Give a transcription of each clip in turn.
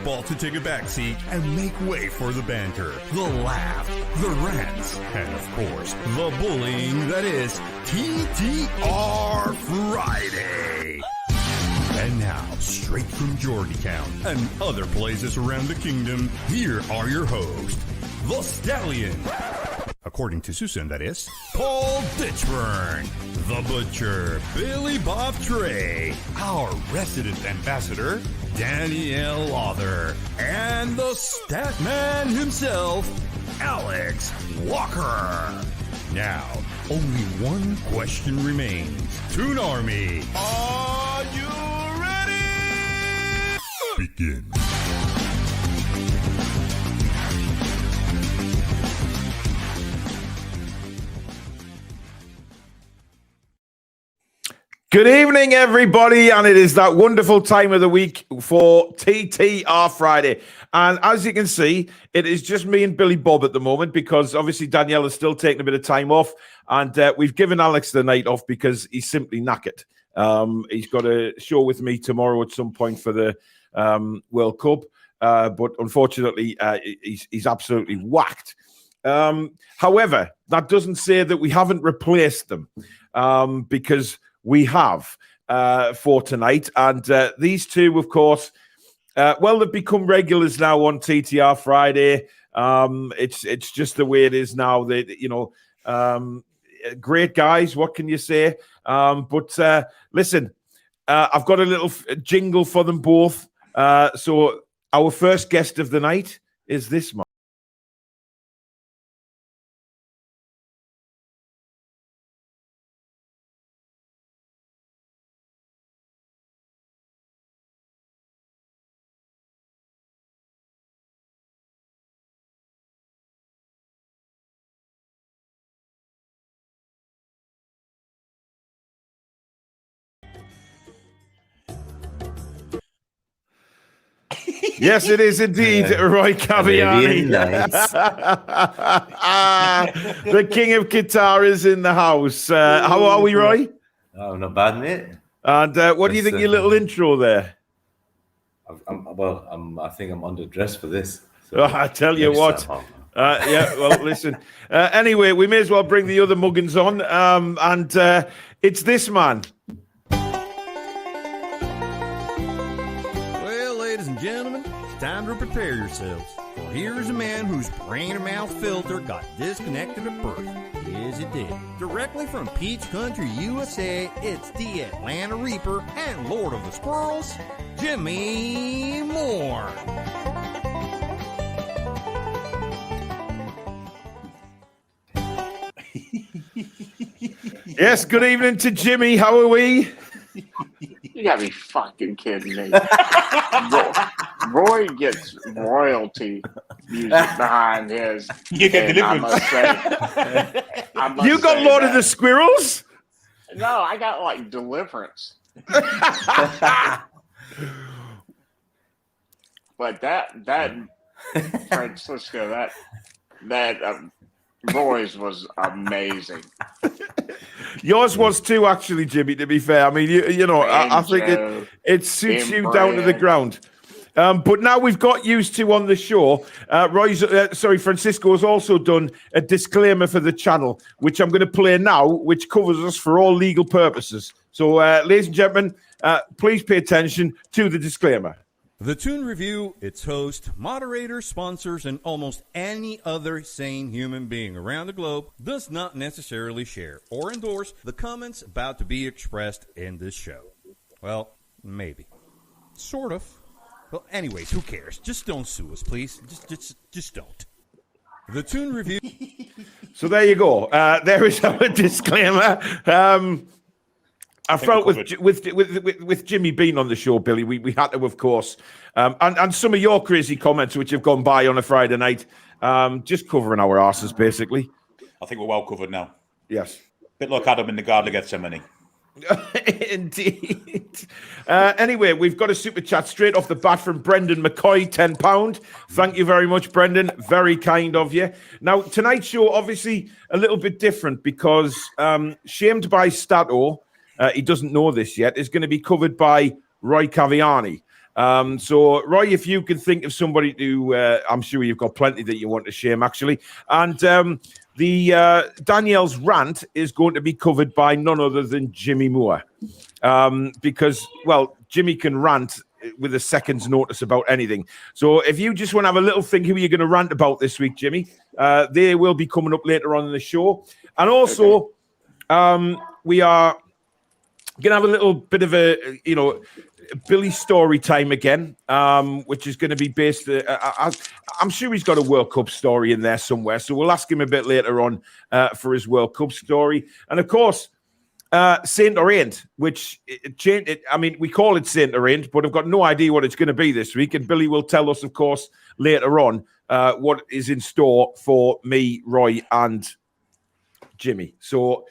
football to take a backseat and make way for the banter, the laugh, the rants, and of course, the bullying that is Ttr Friday. And now, straight from Georgetown and other places around the kingdom, here are your hosts, the Stallion. According to Susan, that is, Paul Ditchburn, the Butcher, Billy Bob Trey, our resident ambassador, Danielle Lawther, and the Statman himself, Alex Walker. Now, only one question remains. Toon Army, are you ready? Begin. Good evening, everybody, and it is that wonderful time of the week for Ttr Friday. And as you can see, it is just me and Billy Bob at the moment because obviously Danielle is still taking a bit of time off, and we've given Alex the night off because he's simply knackered. He's got a show with me tomorrow at some point for the World Cup, but unfortunately, he's absolutely whacked. However, that doesn't say that we haven't replaced them because we have for tonight. And these two, of course, they've become regulars now on Ttr Friday. It's just the way it is now. Great guys. What can you say? But listen, I've got a little jingle for them both. So our first guest of the night is this man. Yes, it is indeed Roy Caviani. Nice. The king of guitar is in the house. How are we, Roy? Oh, not bad, mate. And what do you think of your little intro there? I think I'm underdressed for this. So I tell you what. Listen. Anyway, we may as well bring the other muggins on. And it's this man. Ladies and gentlemen, it's time to prepare yourselves. For here's a man whose brain and mouth filter got disconnected at birth. Yes, it did. Directly from Peach Country, USA, it's the Atlanta Reaper and Lord of the Squirrels, Jimmy Moore. Yes, good evening to Jimmy. How are we? You gotta be fucking kidding me. Roy gets royalty music behind his. You get deliverance. You got Lord of the Squirrels? No, I got like deliverance. But that Francisco, that Roy's was amazing. Yours was too, actually, Jimmy, to be fair. I mean, I think it suits you down to the ground. But now we've got used to on the show. Francisco has also done a disclaimer for the channel, which I'm going to play now, which covers us for all legal purposes. So, ladies and gentlemen, please pay attention to the disclaimer. The Toon Review, its host, moderators, sponsors, and almost any other sane human being around the globe does not necessarily share or endorse the comments about to be expressed in this show. Well, maybe. Sort of. Well, anyways, who cares? Just don't sue us, please. Just don't. The Toon Review. So there you go. There is our disclaimer. I felt with Jimmy being on the show, Billy, we had to, of course, and some of your crazy comments which have gone by on a Friday night, just covering our asses, basically. I think we're well covered now. Yes. Bit like Adam in the Garden of Gethsemane. Indeed. Anyway, we've got a super chat straight off the bat from Brendan McCoy, £10. Thank you very much, Brendan. Very kind of you. Now, tonight's show, obviously, a little bit different because Shamed by Stato, he doesn't know this yet, is going to be covered by Roy Caviani. So, Roy, if you can think of somebody to, I'm sure you've got plenty that you want to share, actually. And the Danielle's rant is going to be covered by none other than Jimmy Moore. Because, well, Jimmy can rant with a second's notice about anything. So if you just want to have a little think who you're going to rant about this week, Jimmy, they will be coming up later on in the show. And also, we are going to have a little bit of a, Billy story time again, which is going to be based. I'm sure he's got a World Cup story in there somewhere. So we'll ask him a bit later on for his World Cup story. And of course, Saint or Ain't, which we call it Saint or Ain't, but I've got no idea what it's going to be this week. And Billy will tell us, of course, later on what is in store for me, Roy, and Jimmy. So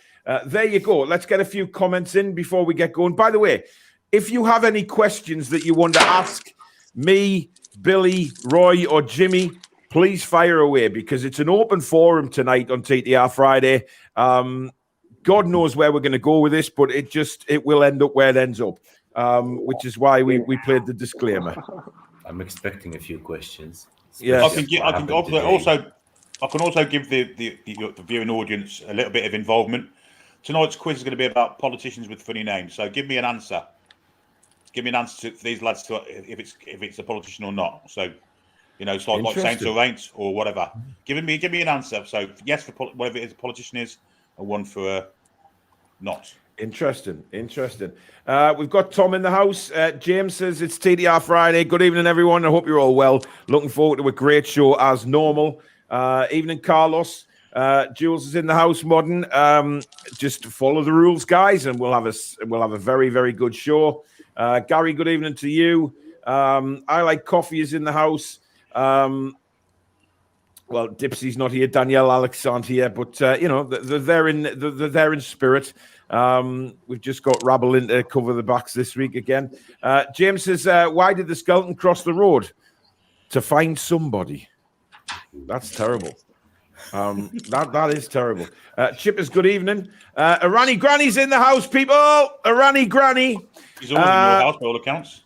there you go. Let's get a few comments in before we get going. By the way, if you have any questions that you want to ask me, Billy, Roy, or Jimmy, please fire away because it's an open forum tonight on TTR Friday. God knows where we're going to go with this, but it will end up where it ends up, which is why we played the disclaimer. I'm expecting a few questions. Yeah, I can also give the viewing audience a little bit of involvement. Tonight's quiz is going to be about politicians with funny names. So give me an answer. Give me an answer to these lads to if it's a politician or not. So, it's like Saints or Ain't or whatever. Give me an answer. So yes for whatever it is a politician is, and one for not. Interesting. We've got Tom in the house. James says it's TDR Friday. Good evening, everyone. I hope you're all well. Looking forward to a great show as normal. Evening, Carlos. Jules is in the house. Modern. Just follow the rules, guys, and we'll have a very, very good show. Gary, good evening to you. I Like Coffee is in the house. Well, Dipsy's not here. Danielle, Alex aren't here, but they're there in spirit. We've just got Rabble in to cover the backs this week again. James says, "Why did the skeleton cross the road? To find somebody." That's terrible. That is terrible. Chippers, good evening. Irani Granny's in the house, people. Irani Granny. He's always in your house by all accounts.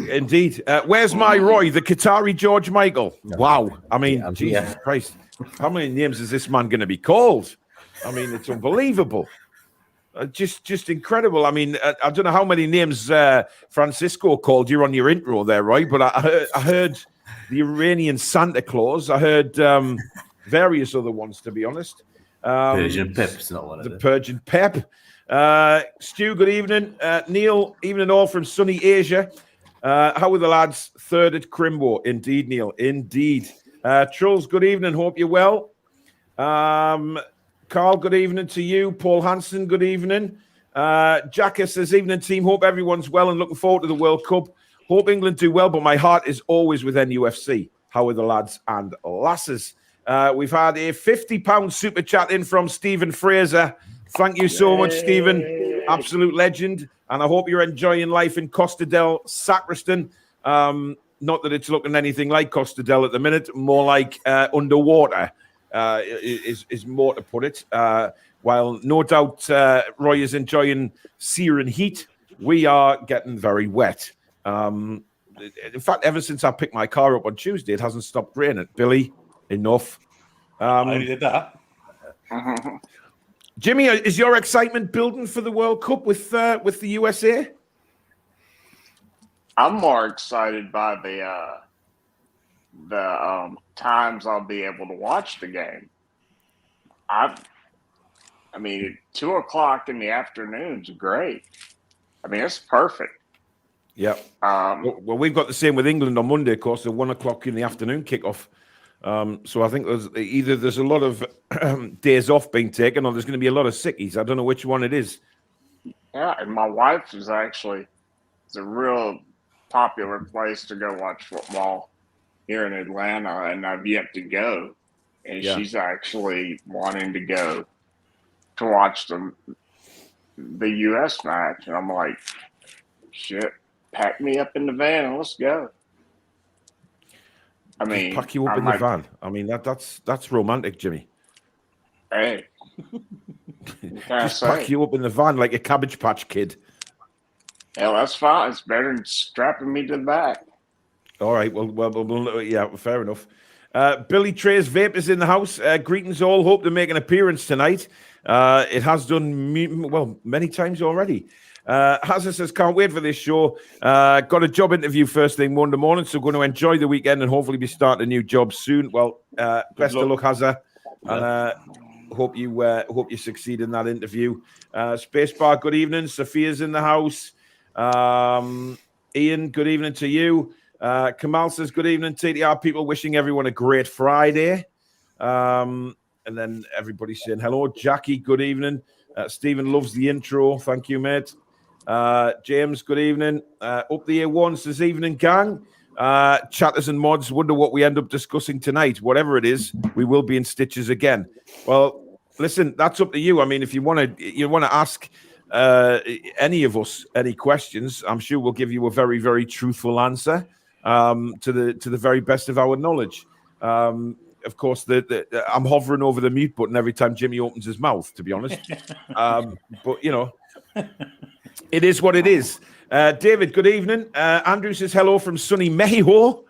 Indeed. Where's my Roy, the Qatari George Michael? Wow. I mean, Jesus Christ. How many names is this man going to be called? I mean, it's unbelievable. Just incredible. I mean, I don't know how many names Francisco called you on your intro there, Roy, but I heard the Iranian Santa Claus. I heard various other ones, to be honest. Persian Pep's not one of them. The Persian Pep. Stu, good evening. Neil, evening all from sunny Asia. How are the lads? Third at Crimbo. Indeed, Neil. Indeed. Trulls, good evening. Hope you're well. Carl, good evening to you. Paul Hansen, good evening. Jacka says, evening team. Hope everyone's well and looking forward to the World Cup. Hope England do well, but my heart is always with NUFC. How are the lads and lasses? We've had a £50 super chat in from Stephen Fraser. Thank you so much, Stephen. Absolute legend. And I hope you're enjoying life in Costa del Sacristan. Not that it's looking anything like Costa del at the minute, more like underwater is more to put it. While no doubt Roy is enjoying searing heat, we are getting very wet. In fact, ever since I picked my car up on Tuesday, it hasn't stopped raining. Billy, enough. I only did that. Jimmy, is your excitement building for the World Cup with the USA? I'm more excited by the times I'll be able to watch the game. I mean, 2:00 in the afternoon's great. I mean, it's perfect. Yeah. Well, we've got the same with England on Monday, of course, the 1:00 in the afternoon kickoff. So I think there's a lot of days off being taken, or there's going to be a lot of sickies. I don't know which one it is. Yeah, and my wife is it's a real popular place to go watch football here in Atlanta, and I've yet to go. And she's actually wanting to go to watch the U.S. match, and I'm like, shit, pack me up in the van and let's go. I mean, pack you up in the van. I mean, that's romantic, Jimmy. Hey, just pack you up in the van like a Cabbage Patch Kid. Hell, that's fine. It's better than strapping me to the back. All right. Well, yeah, fair enough. Billy Trey's Vape is in the house. Greetings all. Hope to make an appearance tonight. It has done, many times already. Hazza says, can't wait for this show. Got a job interview first thing Monday morning, so going to enjoy the weekend and hopefully be starting a new job soon. Well, best of luck, Hazza. And hope you succeed in that interview. Spacebar, good evening. Sophia's in the house. Ian, good evening to you. Kamal says, good evening, TTR people, wishing everyone a great Friday. And then everybody saying hello. Jackie, good evening. Stephen loves the intro. Thank you, mate. James, good evening. Up the A1 says, evening, gang. Chatters and mods, wonder what we end up discussing tonight. Whatever it is, we will be in stitches again. Well, listen, that's up to you. I mean, if you want to ask any of us any questions, I'm sure we'll give you a very, very truthful answer to the very best of our knowledge. Of course, I'm hovering over the mute button every time Jimmy opens his mouth, to be honest. But, it is what it is. David, good evening. Andrew says hello from sunny Mexico.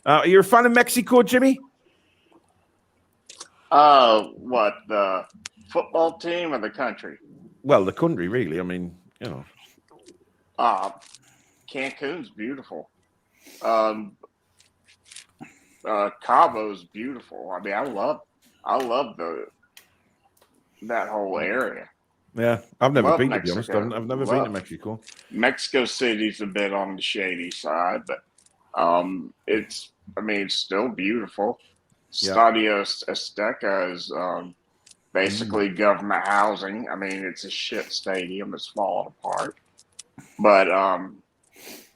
Are you a fan of Mexico, Jimmy? What, the football team or the country? Well, the country, really. I mean, Cancun's beautiful. Cabo's beautiful. I mean, I love that whole area. Yeah, I've never been, Mexico. to be honest. I've never been to Mexico. Mexico City's a bit on the shady side, but it's still beautiful. Yeah. Stadio Azteca is basically government housing. I mean, it's a shit stadium. It's falling apart. But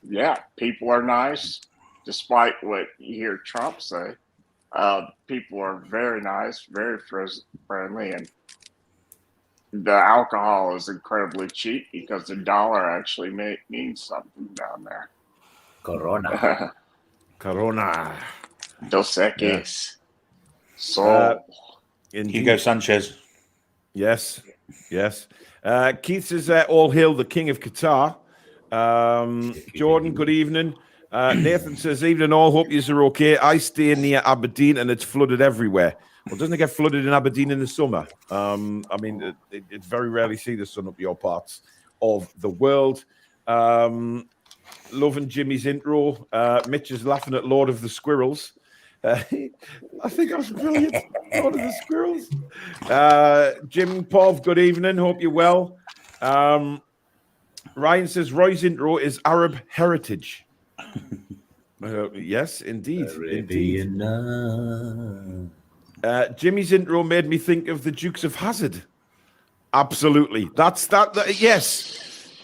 yeah, people are nice, despite what you hear Trump say. People are very nice, very friendly, and the alcohol is incredibly cheap because the dollar actually means something down there. Corona. Dos Equis. So, Hugo Sanchez. Yes. Keith says, all hail the King of Qatar. Jordan, good evening. Nathan says, evening all, hope you are okay. I stay near Aberdeen and it's flooded everywhere. Well, doesn't it get flooded in Aberdeen in the summer? It's very rarely see the sun up your parts of the world. Loving Jimmy's intro. Mitch is laughing at Lord of the Squirrels. I think that was brilliant. Lord of the Squirrels. Jim Pov, good evening. Hope you're well. Ryan says Roy's intro is Arab heritage. Yes, indeed. Jimmy's intro made me think of the Dukes of Hazzard. Absolutely. That's that. Yes.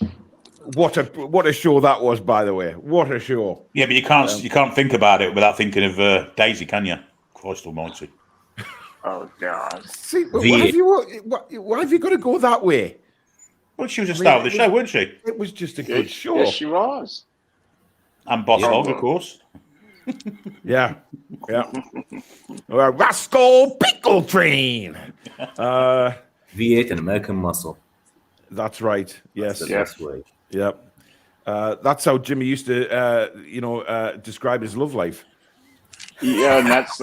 What a show that was, by the way. What a show. Yeah, but you can't think about it without thinking of Daisy, can you? Christ almighty. Oh, God. See, why have you got to go that way? Well, she was a star of the show, wasn't she? It was just a good show. Yes, she was. And Boss Hog, of course. Yeah. Rascal Pickle Train. V8 and American Muscle. That's right. Yes. That's the best way. Yep. That's how Jimmy used to, describe his love life. Yeah, and that's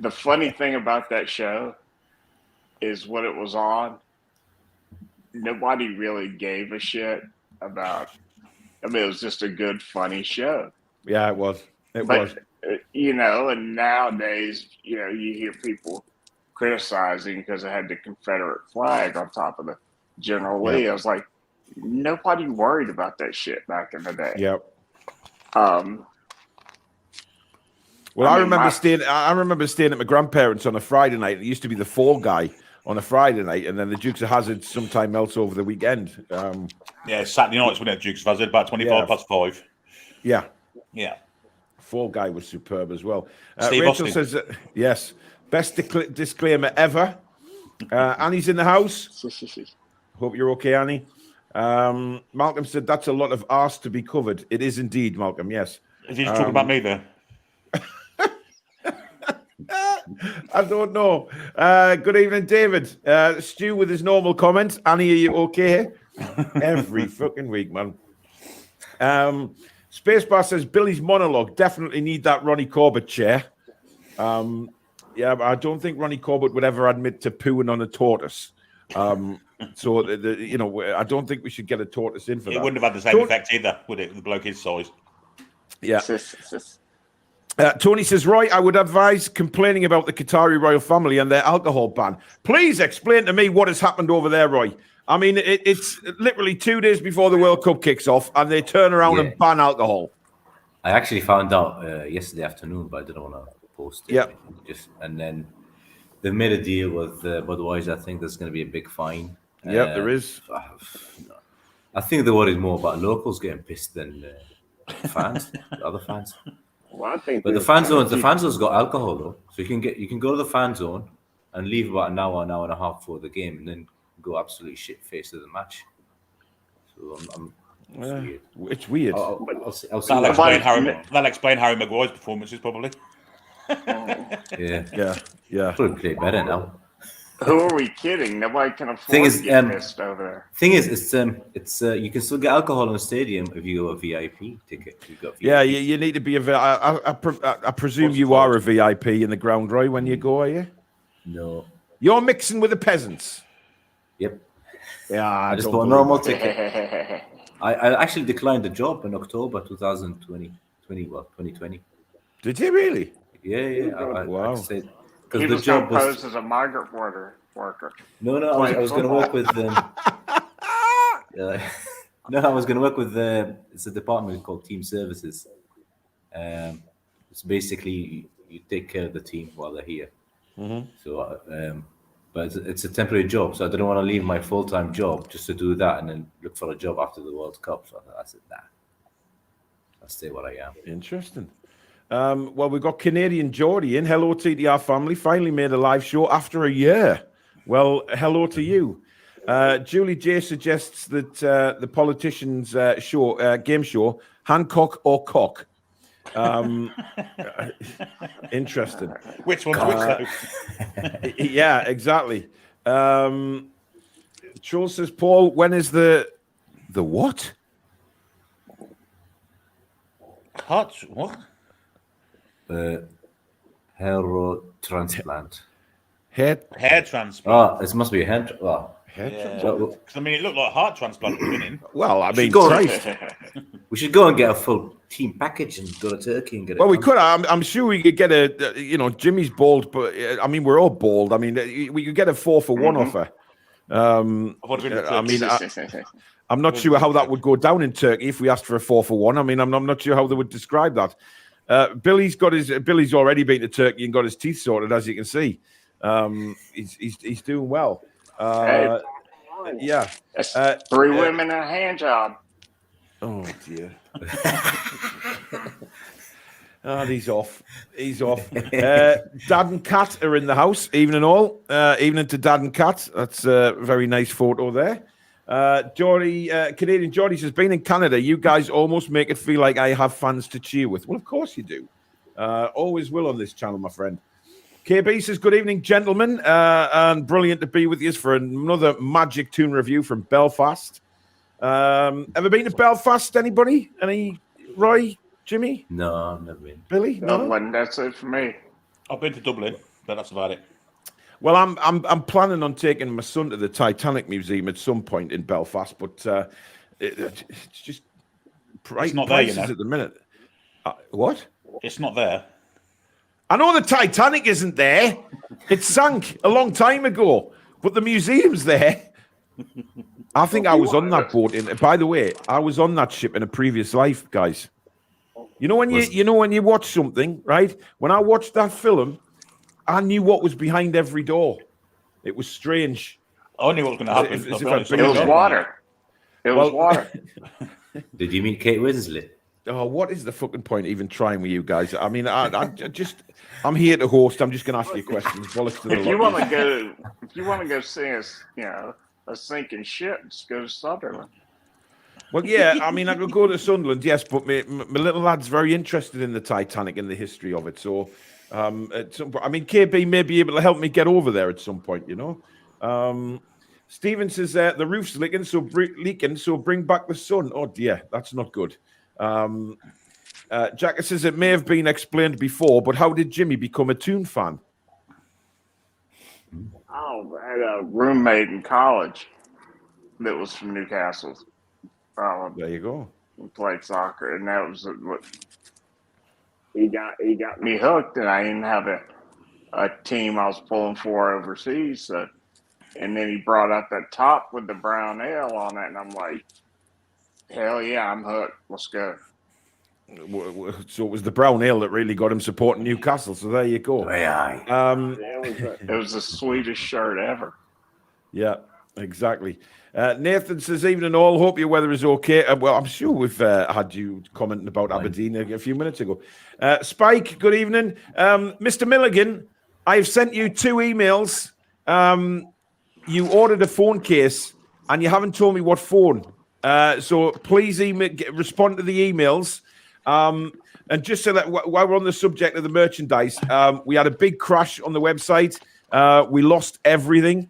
the funny thing about that show is when it was on, nobody really gave a shit about. I mean, it was just a good, funny show. Yeah, it was. It was. And nowadays, you hear people criticizing because it had the Confederate flag on top of the General Lee. Yep. I was like, nobody worried about that shit back in the day. Yep. Well, I remember staying at my grandparents' on a Friday night. It used to be the Fall Guy on a Friday night, and then the Dukes of Hazzard sometime else over the weekend. Saturday nights when it Dukes of Hazzard, about 25 past 5. Yeah. Fall Guy was superb as well. Steve Rachel Austin. says, yes, best disclaimer ever. Annie's in the house. Hope you're okay, Annie. Malcolm said, that's a lot of arse to be covered. It is indeed, Malcolm, yes. Is he talking about me there? I don't know. Good evening, David. Stu with his normal comment. Annie, are you okay? Every fucking week, man. Spacebar says Billy's monologue. Definitely need that Ronnie Corbett chair. Yeah, but I don't think Ronnie Corbett would ever admit to pooing on a tortoise. So, I don't think we should get a tortoise in for that. It wouldn't have had the same effect either, would it? The bloke his size. Yeah. Tony says, Roy, I would advise complaining about the Qatari royal family and their alcohol ban. Please explain to me what has happened over there, Roy. I mean, it's literally 2 days before the World Cup kicks off, and they turn around and ban alcohol. I actually found out yesterday afternoon, but I didn't want to post it. Yeah. And then they've made a deal with Budweiser. I think there's going to be a big fine. Yeah, there is. I think they're worried more about locals getting pissed than fans, the other fans. Well, I think But the fan zone's got alcohol though, so you can go to the fan zone and leave about an hour and a half before the game, and then go absolutely shit faced to the match. So it's weird. I'll see That'll explain Harry Maguire's performances probably. Yeah. Probably play better now. Who are we kidding? Nobody can afford to get pissed over there. Thing is, it's you can still get alcohol in the stadium if you go a VIP ticket. Yeah, you need to be I presume you are a VIP in the ground, Roy, when you go, are you? No. You're mixing with the peasants. Yep. Yeah, I just bought a normal ticket. I actually declined the job in October 2020. Did you really? Yeah. Wow. He was going to pose as a migrant worker. No, I was going to work with them. I was going to work with it's a department called Team Services. It's basically you take care of the team while they're here. Mm-hmm. So, but it's a temporary job, so I didn't want to leave my full-time job just to do that and then look for a job after the World Cup. So I said, nah, I'll stay where I am. Interesting. Well, we've got Canadian Geordie in. Hello, TTR family. Finally made a live show after a year. Well, hello to you. Julie J suggests that the politicians' game show, Hancock or Cock. Interesting. Which one's which though? Yeah, exactly. Charles says, Paul, when is the what? What? Hair transplant. Hair transplant. Oh, it must be a hair. Because I mean, it looked like a heart transplant at the beginning. Well, I mean, we should go and get a full team package and go to Turkey and get it. Well, we could. I'm sure we could get Jimmy's bald, but I mean, we're all bald. I mean, we could get a 4-for-1 offer. I mean, I'm not sure how that would go down in Turkey if we asked for a 4-for-1. I mean, I'm not sure how they would describe that. Billy's already been to Turkey and got his teeth sorted, as you can see. He's doing well. Yeah. 3 women and a hand job. Oh dear. He's off. Dad and Cat are in the house, evening all. Evening to Dad and Cat. That's a very nice photo there. Canadian Geordie says, being in Canada, you guys almost make it feel like I have fans to cheer with. Well, of course you do. Always will on this channel, my friend. KB says, good evening, gentlemen, and brilliant to be with you for another magic Toon review from Belfast. Ever been to Belfast, anybody? Any, Roy, Jimmy? No, I've never been. Billy? No? That's it for me. I've been to Dublin, but that's about it. Well, I'm planning on taking my son to the Titanic Museum at some point in Belfast, but it's just it's not there, you know. At the minute. What? It's not there. I know the Titanic isn't there. It sank a long time ago, but the museum's there. I think I was on that boat. By the way, I was on that ship in a previous life, guys. You know when you watch something, right? When I watched that film, I knew what was behind every door. It was strange. I knew what was going to happen. It was water. It was water. Did you meet Kate Winslet? Oh, what is the fucking point even trying with you guys? I mean, I'm here to host. I'm just going to ask you questions. If you want to go see a sinking ship, just go to Sunderland. Well, yeah, I mean, I could go to Sunderland, yes, but my little lad's very interested in the Titanic and the history of it. So, at some point, I mean, KB may be able to help me get over there at some point, you know. Stephen says the roof's leaking, so bring back the sun. Oh dear, that's not good. Jack says it may have been explained before, but how did Jimmy become a Toon fan? Oh, I had a roommate in college that was from Newcastle. There you go. He played soccer, and that was what he got me hooked. And I didn't have a team I was pulling for overseas. So, and then he brought out that top with the brown ale on it, and I'm like, hell yeah, I'm hooked. Let's go. So it was the brown ale that really got him supporting Newcastle. So there you go. It was the sweetest shirt ever. Yeah, exactly. Nathan says, evening all. Hope your weather is okay. Well, I'm sure we've had you commenting about Aberdeen a few minutes ago. Spike, good evening. Mr. Milligan, I've sent you 2 emails. You ordered a phone case and you haven't told me what phone. So please respond to the emails. And just so that while we're on the subject of the merchandise, we had a big crash on the website. We lost everything,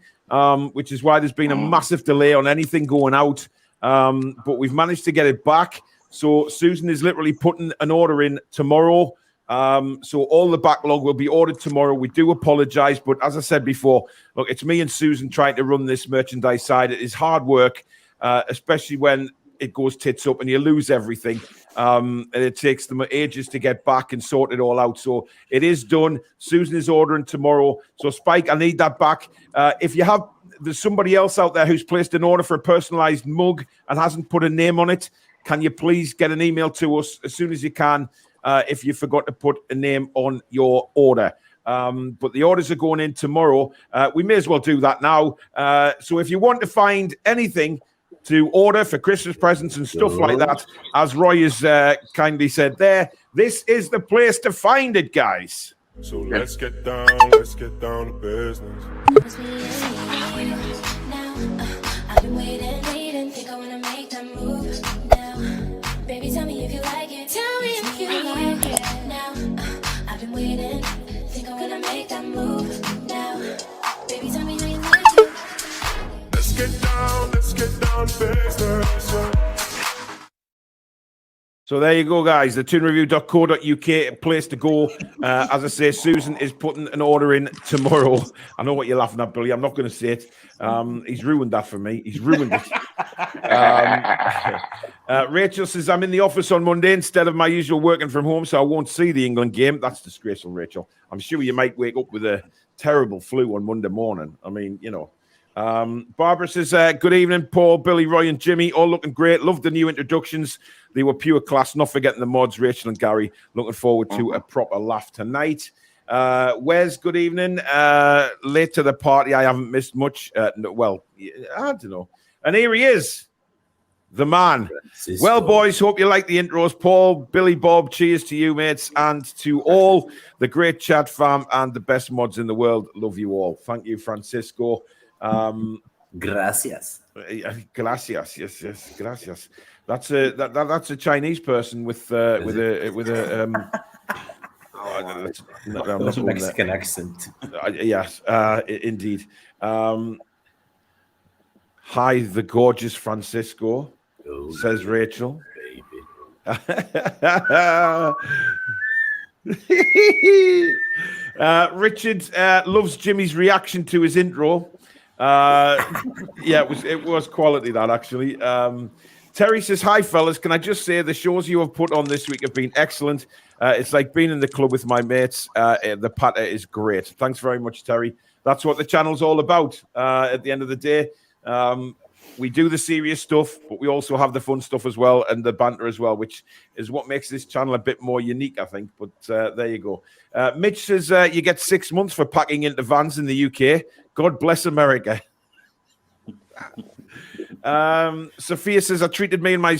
which is why there's been a massive delay on anything going out. But we've managed to get it back. So Susan is literally putting an order in tomorrow. So all the backlog will be ordered tomorrow. We do apologize. But as I said before, look, it's me and Susan trying to run this merchandise side. It is hard work, especially when it goes tits up and you lose everything. And it takes them ages to get back and sort it all out. So it is done. Susan is ordering tomorrow. So Spike, I need that back. If you have, there's somebody else out there who's placed an order for a personalized mug and hasn't put a name on it, can you please get an email to us as soon as you can if you forgot to put a name on your order. But the orders are going in tomorrow. We may as well do that now. So if you want to find anything to order for Christmas presents and stuff like that, as Roy has kindly said there, this is the place to find it, guys. So let's get down to business. I've been waiting, think I wanna make that move now. Baby, tell me if you like it. Tell me if you like it now. I've been waiting, think I'm gonna make that move now. Baby, tell me how you like it. Let's get down to business. So there you go, guys. The toonreview.co.uk, a place to go. As I say, Susan is putting an order in tomorrow. I know what you're laughing at, Billy. I'm not going to say it. He's ruined that for me. He's ruined it. Rachel says, I'm in the office on Monday instead of my usual working from home, so I won't see the England game. That's disgraceful, Rachel. I'm sure you might wake up with a terrible flu on Monday morning. I mean, you know. Barbara says, good evening, Paul, Billy, Roy, and Jimmy. All looking great. Love the new introductions. They were pure class. Not forgetting the mods, Rachel and Gary. Looking forward to a proper laugh tonight. Wes, good evening. Late to the party. I haven't missed much. No, well, I don't know. And here he is, the man. Well, boys, hope you like the intros. Paul, Billy, Bob, cheers to you, mates, and to all the great chat fam and the best mods in the world. Love you all. Thank you, Francisco. Gracias. Gracias. Yes. Gracias. That's a Chinese person with a That's a Mexican accent. Yes, indeed. Hi, the gorgeous Francisco, says Rachel. Richard loves Jimmy's reaction to his intro. It was quality, that actually. Terry says, hi fellas, can I just say the shows you have put on this week have been excellent. It's like being in the club with my mates. The patter is great. Thanks very much, Terry. That's what the channel's all about. At the end of the day, we do the serious stuff, but we also have the fun stuff as well and the banter as well, which is what makes this channel a bit more unique, I think. But there you go. Mitch says you get 6 months for packing into vans in the UK. God bless America. Sophia says, I treated me and my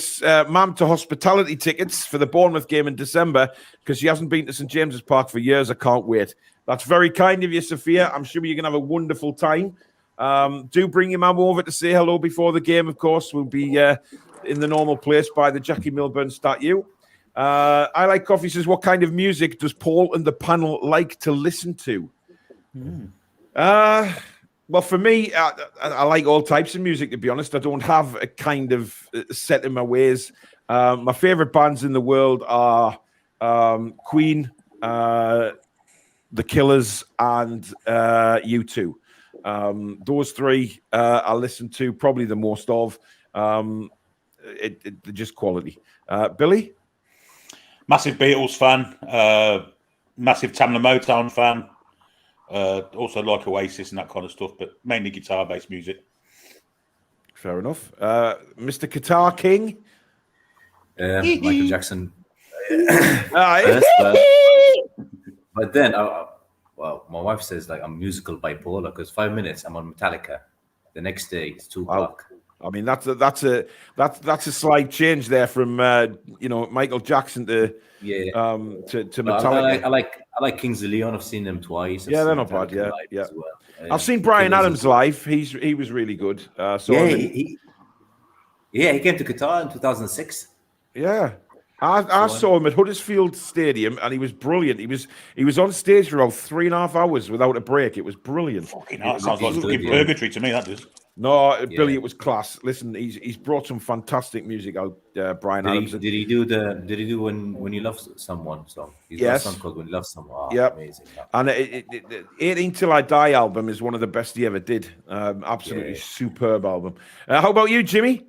mum to hospitality tickets for the Bournemouth game in December because she hasn't been to St. James's Park for years. I can't wait. That's very kind of you, Sophia. I'm sure you're going to have a wonderful time. Do bring your mum over to say hello before the game, of course. We'll be in the normal place by the Jackie Milburn statue. I Like Coffee says, what kind of music does Paul and the panel like to listen to? Well, for me, I like all types of music, to be honest. I don't have a kind of set in my ways. My favorite bands in the world are Queen, The Killers, and U2. Those three I listen to probably the most of. They're just quality. Billy? Massive Beatles fan, massive Tamla Motown fan. Also like Oasis and that kind of stuff, but mainly guitar-based music. Fair enough. Mr. Guitar King? Michael Jackson. Aye. But then, well, my wife says like I'm musical bipolar because 5 minutes I'm on Metallica, the next day it's 2 o'clock. I mean that's a slight change there from Michael Jackson to Metallica. I like Kings of Leon. I've seen them twice. Yeah, they're not bad. Yeah. As well. I've seen Bryan Adams live. He was really good. He came to Qatar in 2006. Yeah. I saw him at Huddersfield Stadium, and he was brilliant. He was on stage for about 3.5 hours without a break. It was brilliant. Fucking hell, that sounds like fucking purgatory to me. That does. No, Billy, it was class. Listen, he's brought some fantastic music out. Bryan Adams. Did he do when you love someone song? He's got a song called When You Love Someone. Oh, yeah, amazing. And 18 Till I Die album is one of the best he ever did. Absolutely superb album. How about you, Jimmy?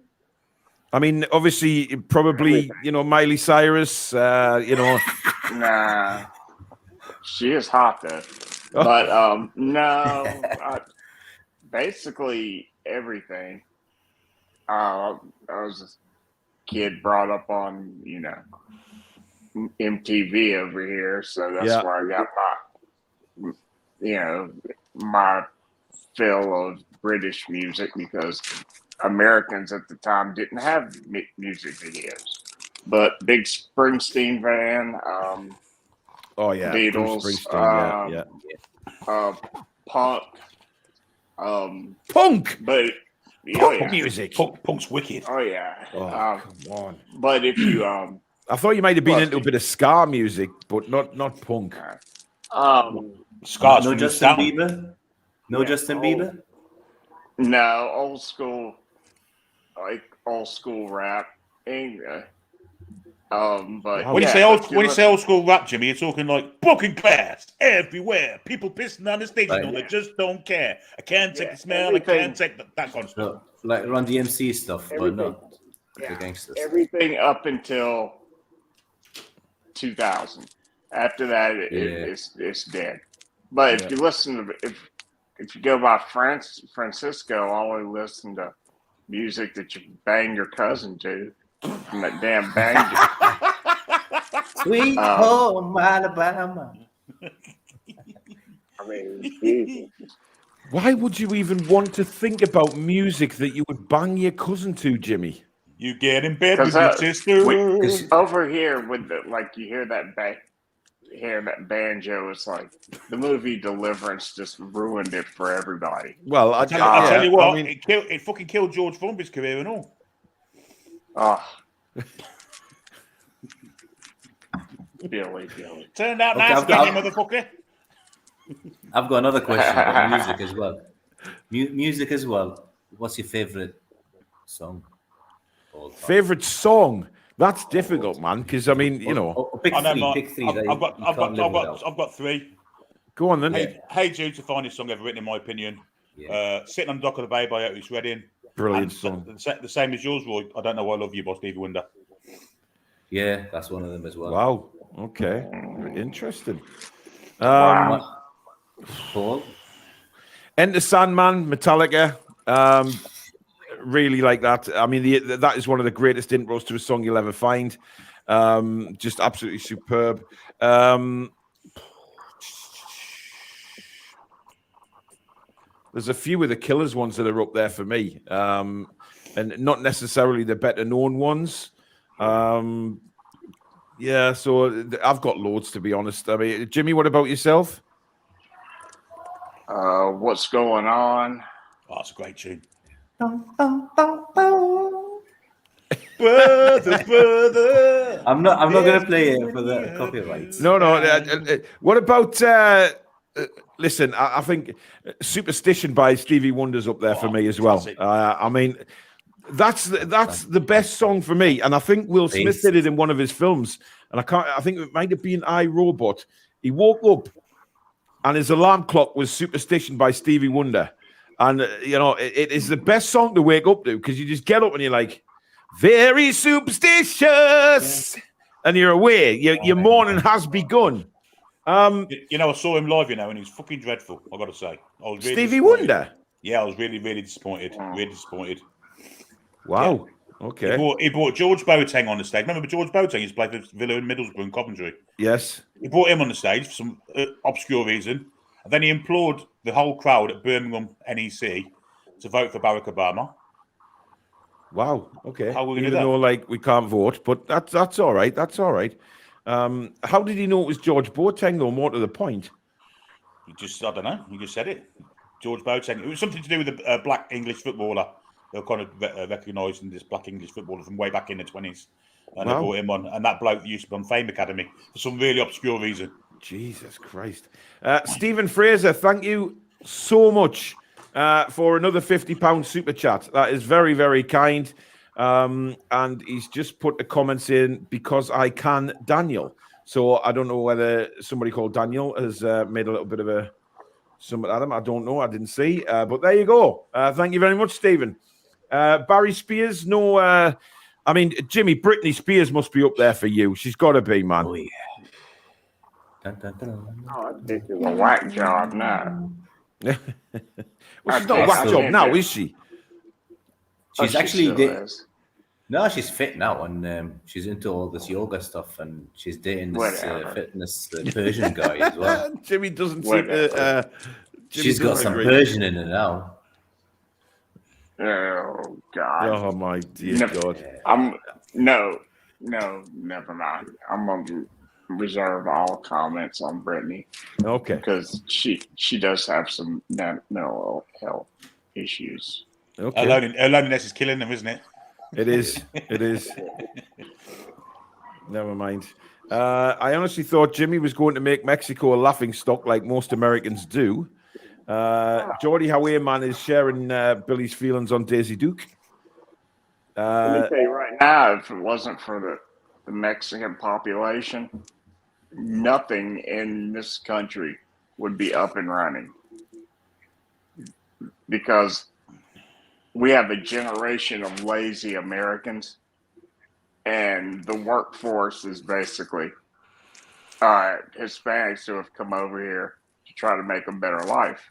I mean, obviously, probably Miley Cyrus. Nah, she is hot though. But no, basically everything. I was a kid brought up on MTV over here, so that's where I got my fill of British music because Americans at the time didn't have music videos. But big Springsteen fan. Beatles. Punk. Punk. But punk music. Punk's wicked. Oh yeah. Come on. But if you I thought you might have been into a bit of ska music, but not punk. Ska. No Justin Bieber. No Justin Bieber. No, old school rap. But when you say old school rap, Jimmy, you're talking like broken glass everywhere. People pissing on the stage, they just don't care. I can't take the smell. Everything. I can't take that kind of stuff. No, like Run DMC stuff, but not the gangsters. Everything up until 2000. After that, it's dead. But if you listen to if you go by Francisco, I only listen to music that you bang your cousin to from that damn banjo. Sweet home Alabama. I mean, why would you even want to think about music that you would bang your cousin to, Jimmy? You get in bed with your sister. Over here, with you hear that that banjo, it's like the movie Deliverance just ruined it for everybody. Well, I'll tell you what, it fucking killed George Formby's career and all. Billy. Turned out nice, motherfucker. I've got another question about music as well. Music as well. What's your favorite song? Favorite song? That's difficult, man. Because pick three. Pick three. I've got three. Go on then. Hey Jude's the finest song ever written, in my opinion. Yeah. Sitting on the Dock of the Bay by Otis Redding. Brilliant song. The same as yours, Roy. I Don't Know Why I Love You by Stevie Wonder. Yeah, that's one of them as well. Wow. Okay. Interesting. Paul? Enter Sandman, Metallica. Really like that. I mean, that is one of the greatest intros to a song you'll ever find. Just absolutely superb. There's a few of the Killers ones that are up there for me, and not necessarily the better known ones. So I've got loads, to be honest. I mean, Jimmy, what about yourself? What's Going On? Oh, that's a great tune. brother. I'm not going to play it for the copyrights. No. What about? Listen, I think Superstition by Stevie Wonder's up there for me as well. I mean, That's the best song for me, and I think Will Smith did it in one of his films. And I think it might have been iRobot. He woke up, and his alarm clock was "Superstition" by Stevie Wonder, and it is the best song to wake up to because you just get up and you're like, very superstitious, and you're aware. Your morning has begun. I saw him live, and he's fucking dreadful. I got to say, I was really Stevie Wonder. Yeah, I was really, really disappointed. Really disappointed. Wow. Yeah. Okay. He brought George Boateng on the stage. Remember George Boateng? He's played for Villa and Middlesbrough and Coventry. Yes. He brought him on the stage for some obscure reason, and then he implored the whole crowd at Birmingham NEC to vote for Barack Obama. Wow. Okay. How are we Even though we can't vote, but that's all right. That's all right. How did he know it was George Boateng, though? More to the point. I don't know. He just said it. George Boateng. It was something to do with a black English footballer. They were kind of recognising this black English footballer from way back in the 20s. And they brought him on. And that bloke used to be on Fame Academy for some really obscure reason. Jesus Christ. Stephen Fraser, thank you so much for another £50 super chat. That is very, very kind. And he's just put the comments in because I can, Daniel. So I don't know whether somebody called Daniel has made a little bit of something at him. I don't know. I didn't see. But there you go. Thank you very much, Stephen. Barry Spears, no. Jimmy, Britney Spears must be up there for you. She's got to be, man. Oh, yeah. Dun, dun, dun, dun. Oh, this is a whack job now. Well, she's not a whack job now, is she? She's actually No, she's fit now, and she's into all this yoga stuff, and she's dating this fitness Persian guy as well. Jimmy doesn't seem to. She's got some Persian in her now. Oh God! Oh my dear God! No, never mind. I'm gonna reserve all comments on Brittany. Okay. Because she does have some mental health issues. Okay. Her loneliness is killing them, isn't it? It is. It is. Never mind. I honestly thought Jimmy was going to make Mexico a laughing stock like most Americans do. Geordie Howe, man, is sharing Billy's feelings on Daisy Duke. Let me tell you right now, if it wasn't for the Mexican population, nothing in this country would be up and running. Because we have a generation of lazy Americans, and the workforce is basically Hispanics who have come over here to try to make a better life.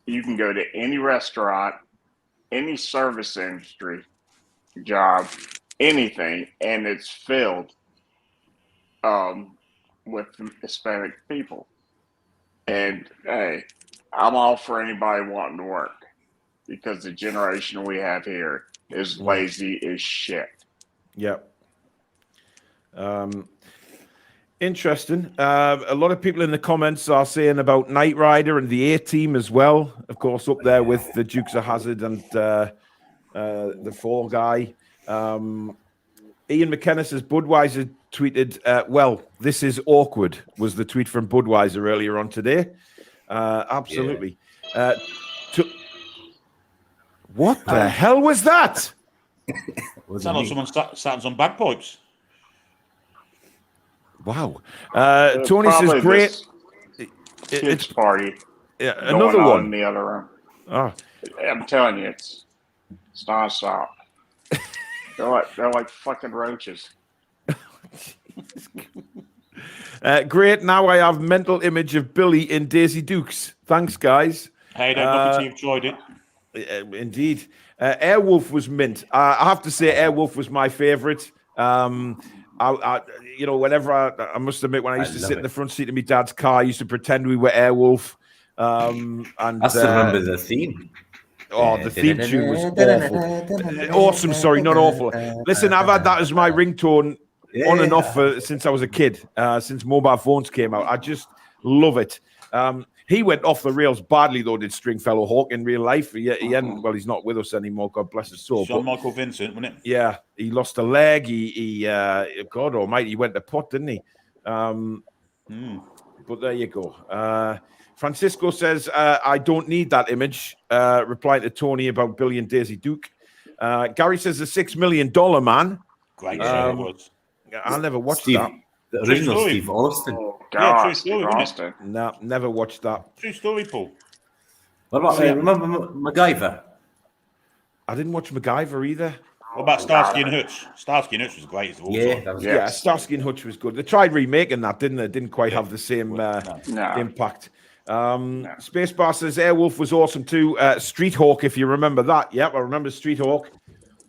You can go to any restaurant, any service industry job, anything, and it's filled with Hispanic people. And hey, I'm all for anybody wanting to work, because the generation we have here is lazy as shit. Yep. Interesting. A lot of people in the comments are saying about Knight Rider and the A-Team as well. Of course, up there with the Dukes of Hazzard and the Fall Guy. Ian McKenna says Budweiser tweeted, well, this is awkward, was the tweet from Budweiser earlier on today. Absolutely. Yeah. What the hell was that? Sounds like someone sat on bagpipes. Wow. Tony says great. It's party. Yeah, another one in the other room. Oh. I'm telling you, it's nonstop. they're like fucking roaches. Great. Now I have mental image of Billy in Daisy Dukes. Thanks, guys. Hey, don't look at you. Enjoyed it. Indeed. Airwolf was mint. I have to say Airwolf was my favorite. Whenever I must admit, when I used to sit in the front seat of my dad's car, I used to pretend we were Airwolf. And I still remember the theme. Oh, the theme tune was awful. Awesome, sorry, not awful. Listen, I've had that as my ringtone on and off since I was a kid, since mobile phones came out. I just love it. He went off the rails badly, though, did Stringfellow Hawk in real life. He hadn't, well, he's not with us anymore, God bless his soul. John Michael Vincent, wasn't it? Yeah, he lost a leg. God almighty, he went to pot, didn't he? But there you go. Francisco says, I don't need that image, replying to Tony about Billy and Daisy Duke. Gary says the $6 million man. Great show it was. I never watched Steve, that. the original story. Steve Austin. Oh Yeah, God, true Steve story, wasn't it? Austin. No, never watched that. True story, Paul. What about remember MacGyver? I didn't watch MacGyver either. What about Starsky and Hutch? Starsky and Hutch was great as all Yeah, time. that was Yeah, Starsky and Hutch was good. They tried remaking that, didn't they? Didn't quite have the same No. impact. Spacebar says Airwolf was awesome too. Street Hawk, if you remember that. Yep, I remember Street Hawk.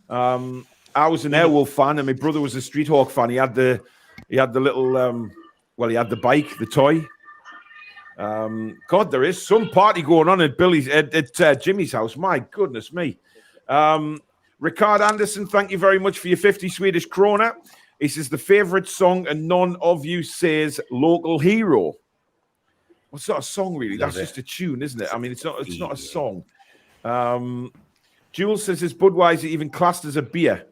I was an Airwolf fan, and my brother was a Street Hawk fan. He had the little he had the bike, the toy. God, there is some party going on at Billy's at Jimmy's house. My goodness me. Ricard Anderson, thank you very much for your 50 Swedish krona. He says the favorite song, and none of you says Local Hero. What's not a song really? That's just a tune, isn't it? I mean, it's not a song. Jules says is Budweiser even classed as a beer?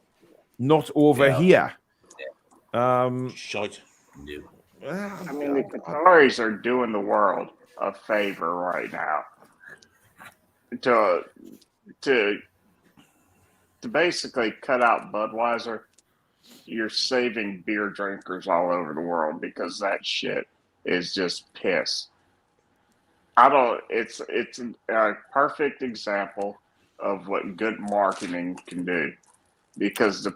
Not over here. Shite. I mean, the Qataris are doing the world a favor right now to basically cut out Budweiser. You're saving beer drinkers all over the world because that shit is just piss. It's a perfect example of what good marketing can do, because the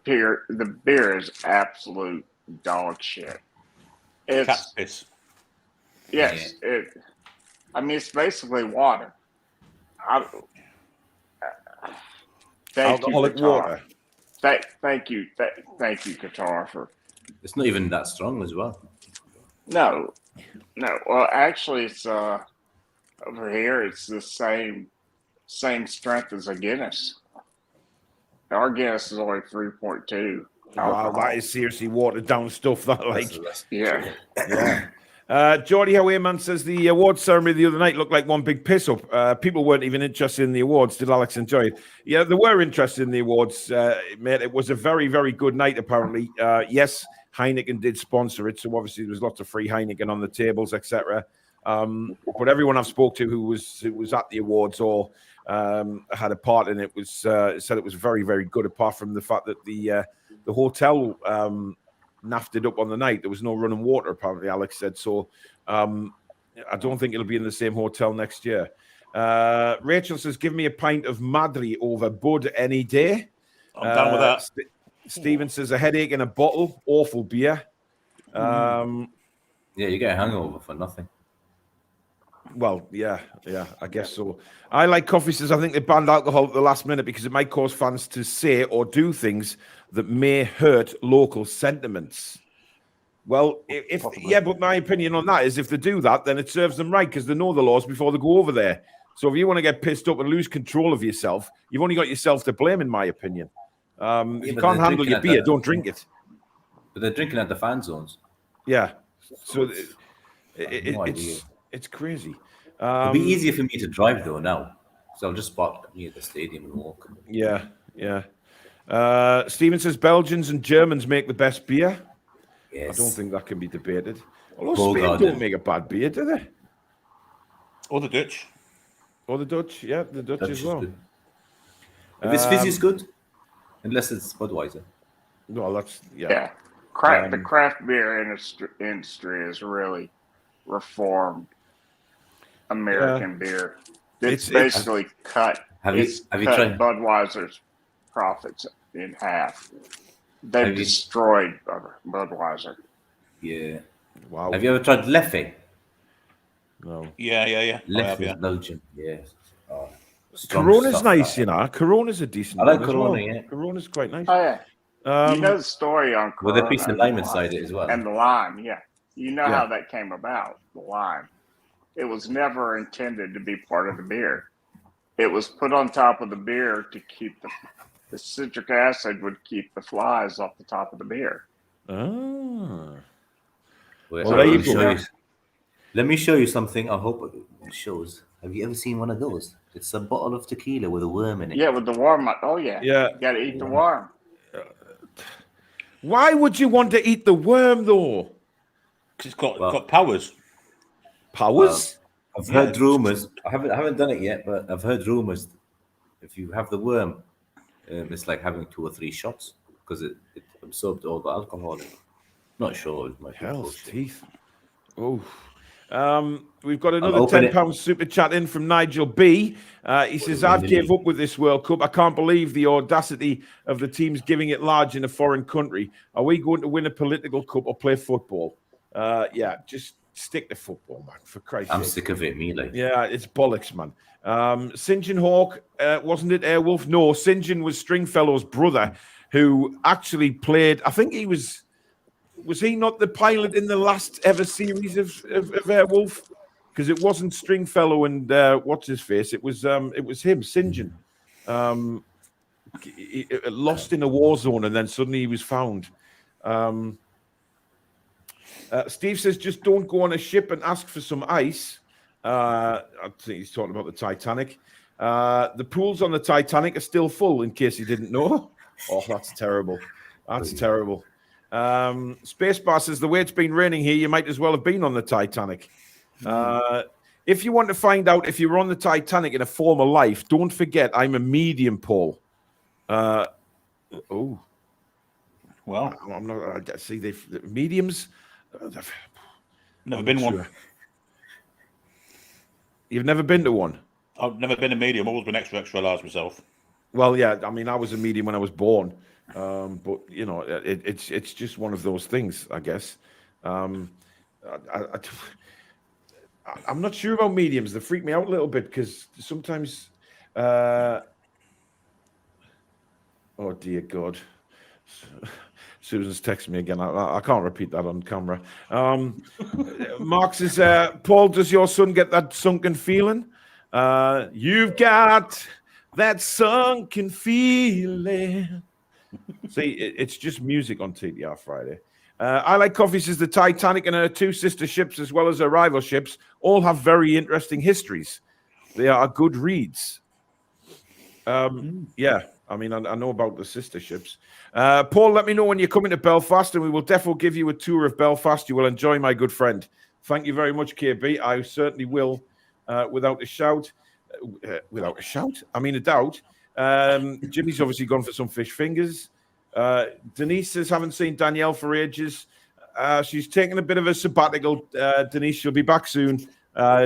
beer is absolute dog shit. Cat's piss. Yes, it's basically water. Alcoholic water. Thank you, Qatar, for. It's not even that strong as well. No. Well, actually, it's over here. It's the same strength as a Guinness. Our Guinness is only 3.2. Wow, that is seriously watered down stuff. That Yeah. Geordie Howayman says the awards ceremony the other night looked like one big piss up. People weren't even interested in the awards. Did Alex enjoy it? Yeah, they were interested in the awards, mate. It was a very, very good night, apparently. Yes, Heineken did sponsor it, so obviously there was lots of free Heineken on the tables, etc. But everyone I've spoke to who was at the awards or had a part in it was said it was very, very good. Apart from the fact that the hotel naffed it up on the night. There was no running water, apparently, Alex said. So I don't think it'll be in the same hotel next year. Rachel says, give me a pint of Madri over Bud any day. I'm down with that. Stephen says, a headache in a bottle. Awful beer. Yeah, you get a hangover for nothing. Well, yeah, I guess so. I like coffee says, I think they banned alcohol at the last minute because it might cause fans to say or do things that may hurt local sentiments. Well, but my opinion on that is if they do that, then it serves them right because they know the laws before they go over there. So if you want to get pissed up and lose control of yourself, you've only got yourself to blame, in my opinion. If you can't handle your beer, don't drink it. But they're drinking at the fan zones. Yeah. So it's crazy. It'd be easier for me to drive though now, so I'll just park near the stadium and walk. Yeah. Stephen says Belgians and Germans make the best beer. Yes. I don't think that can be debated. Although Spain don't make a bad beer, do they? Or the Dutch. Or the Dutch, yeah, the Dutch as well. Good. If it's fizzy, it's good, unless it's Budweiser. Well, that's the craft beer industry has really reformed American beer. It's basically cut Budweiser's profits in half. They've destroyed Budweiser. Yeah. Wow. Have you ever tried Leffe? No. Yeah. Leffe is Belgian. Yeah. Corona's nice, you know. Corona's a decent. I like one Corona. well. Yeah. Corona's quite nice. Oh yeah. You know the story on Corona with a piece of lime inside it as well. And the lime, yeah. You know how that came about, the lime. It was never intended to be part of the beer. It was put on top of the beer to keep the citric acid would keep the flies off the top of the beer. Oh. Well, there you go. Let me show you something. I hope it shows. Have you ever seen one of those? It's a bottle of tequila with a worm in it. Yeah, with the worm. Oh, yeah. Yeah. You got to eat the worm. Why would you want to eat the worm, though? Because it's got powers. Powers? I've heard rumors. I haven't done it yet, but I've heard rumors. If you have the worm, it's like having 2 or 3 shots because it absorbed all the alcohol. Not sure. It might be Hell's bullshit. teeth. Oh. We've got I'll another open £10 it. super chat in from Nigel B. He says, I've gave up with this World Cup. I can't believe the audacity of the teams giving it large in a foreign country. Are we going to win a political cup or play football? Yeah, just stick to football, man, for Christ's sake. I'm sick of it, me. Like, yeah, it's bollocks, man. St. John Hawk, wasn't it Airwolf? No, St. John was Stringfellow's brother who actually played, I think he was he not the pilot in the last ever series of Airwolf? Because it wasn't Stringfellow and what's his face. It was him, St. John. He lost in a war zone and then suddenly he was found. Steve says, just don't go on a ship and ask for some ice. I think he's talking about the Titanic. The pools on the Titanic are still full, in case you didn't know. Oh, that's terrible. That's terrible. Spacebar says, the way it's been raining here, you might as well have been on the Titanic. If you want to find out if you were on the Titanic in a former life, don't forget I'm a medium, Paul. Well, I'm not. I see, the mediums. Never been one. You've never been to one? I've never been a medium. I've always been extra large myself. Well, yeah. I mean, I was a medium when I was born, but you know, it's just one of those things, I guess. I'm not sure about mediums. They freak me out a little bit because sometimes. Oh dear God. Susan's texting me again. I can't repeat that on camera. Mark says, Paul, does your son get that sunken feeling? You've got that sunken feeling. See, it's just music on TTR Friday. I Like Coffee says the Titanic and her 2 sister ships, as well as her rival ships, all have very interesting histories. They are good reads. Yeah. I mean, I know about the sister ships. Paul, let me know when you're coming to Belfast, and we will definitely give you a tour of Belfast. You will enjoy, my good friend. Thank you very much, KB. I certainly will, without a shout. Without a shout? I mean, a doubt. Jimmy's obviously gone for some fish fingers. Denise says, haven't seen Danielle for ages. She's taking a bit of a sabbatical. Denise, she'll be back soon.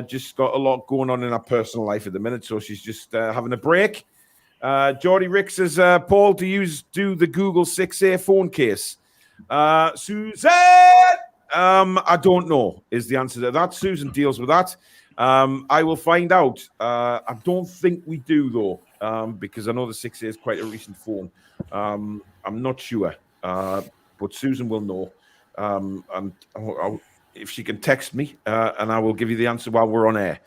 Just got a lot going on in her personal life at the minute, so she's just having a break. Geordie Rick says, Paul, do you do the Google 6A phone case? Susan, I don't know is the answer to that. Susan deals with that. I will find out. I don't think we do, though, because I know the 6A is quite a recent phone. I'm not sure, but Susan will know. And if she can text me, and I will give you the answer while we're on air.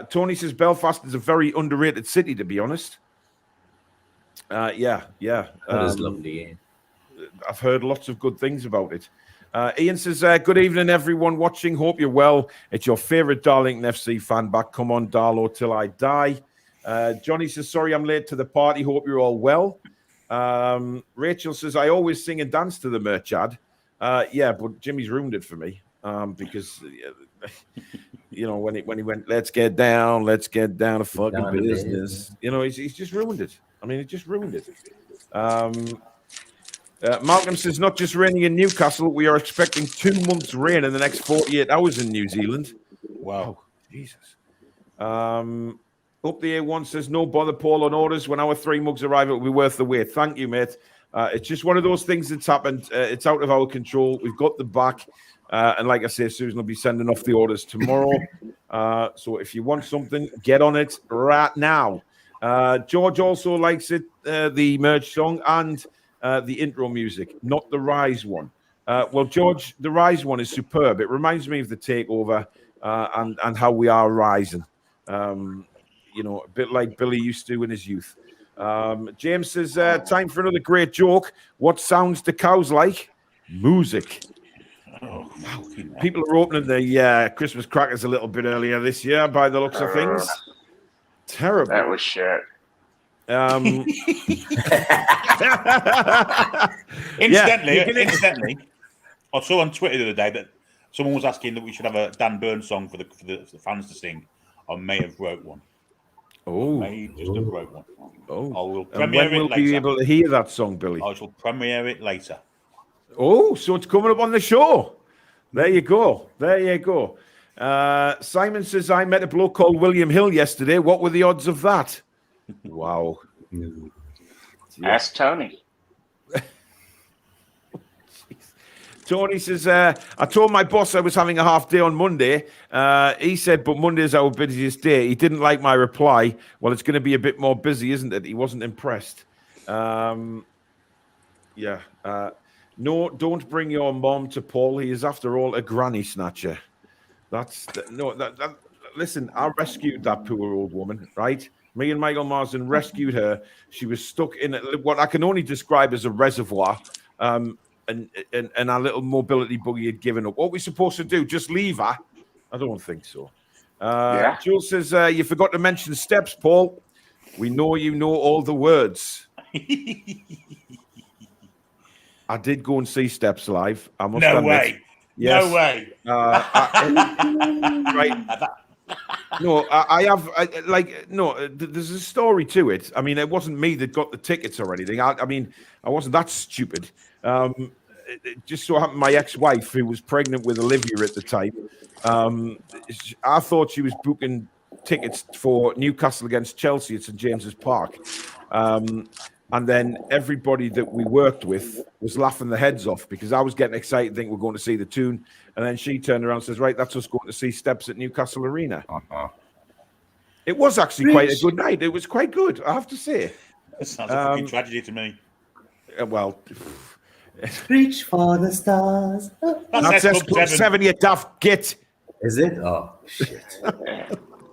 Tony says, Belfast is a very underrated city, to be honest. Yeah. That is lovely. I've heard lots of good things about it. Ian says, good evening, everyone watching. Hope you're well. It's your favorite Darlington FC fan back. Come on, Darlo, till I die. Johnny says, sorry I'm late to the party. Hope you're all well. Rachel says, I always sing and dance to the merch ad. Yeah, but Jimmy's ruined it for me because... You know, when he went, let's get down to fucking business. You know, he's just ruined it. I mean, he just ruined it. Malcolm says, not just raining in Newcastle, we are expecting 2 months' rain in the next 48 hours in New Zealand. Wow. Oh, Jesus. Up the A1 says, no bother, Paul, on orders. When our 3 mugs arrive, it will be worth the wait. Thank you, mate. It's just one of those things that's happened. It's out of our control. We've got the back. And like I say, Susan will be sending off the orders tomorrow. So if you want something, get on it right now. George also likes it, the merch song and the intro music, not the Rise one. Well, George, the Rise one is superb. It reminds me of the Takeover and how we are rising. You know, a bit like Billy used to in his youth. James says, time for another great joke. What sounds do cows like? Music. Oh, wow. People are opening the Christmas crackers a little bit earlier this year by the looks of things. Terrible. That was shit. Incidentally, I saw on Twitter the other day that someone was asking that we should have a Dan Burns song for the fans to sing. I may have wrote one. Oh, Just a broke one. oh. I will And premiere when it will later. we be able to hear that song, Billy? I shall premiere it later. Oh, so it's coming up on the show. There you go. There you go. Simon says, I met a bloke called William Hill yesterday. What were the odds of that? Wow. Ask Tony. Tony says, I told my boss I was having a half day on Monday. He said, but Monday is our busiest day. He didn't like my reply. Well, it's going to be a bit more busy, isn't it? He wasn't impressed. No, don't bring your mom to Paul. He is, after all, a granny snatcher. Listen, I rescued that poor old woman, right? Me and Michael Marsden rescued her. She was stuck in what I can only describe as a reservoir. And our little mobility buggy had given up. What are we supposed to do? Just leave her? I don't think so. Jules says, you forgot to mention steps, Paul. We know you know all the words. I did go and see Steps live. I must admit. Way. Yes. No way. Right. No, there's a story to it. I mean, it wasn't me that got the tickets or anything. I mean, I wasn't that stupid. It just so happened my ex-wife, who was pregnant with Olivia at the time, I thought she was booking tickets for Newcastle against Chelsea at St James's Park. And then everybody that we worked with was laughing their heads off because I was getting excited, thinking we're going to see the Toon. And then she turned around and says, right, that's us going to see Steps at Newcastle Arena. It was actually quite a good night. It was quite good, I have to say. It sounds like a fucking tragedy to me. Well... Reach for the stars. That's Club 7, you daft git. Is it? Oh, shit.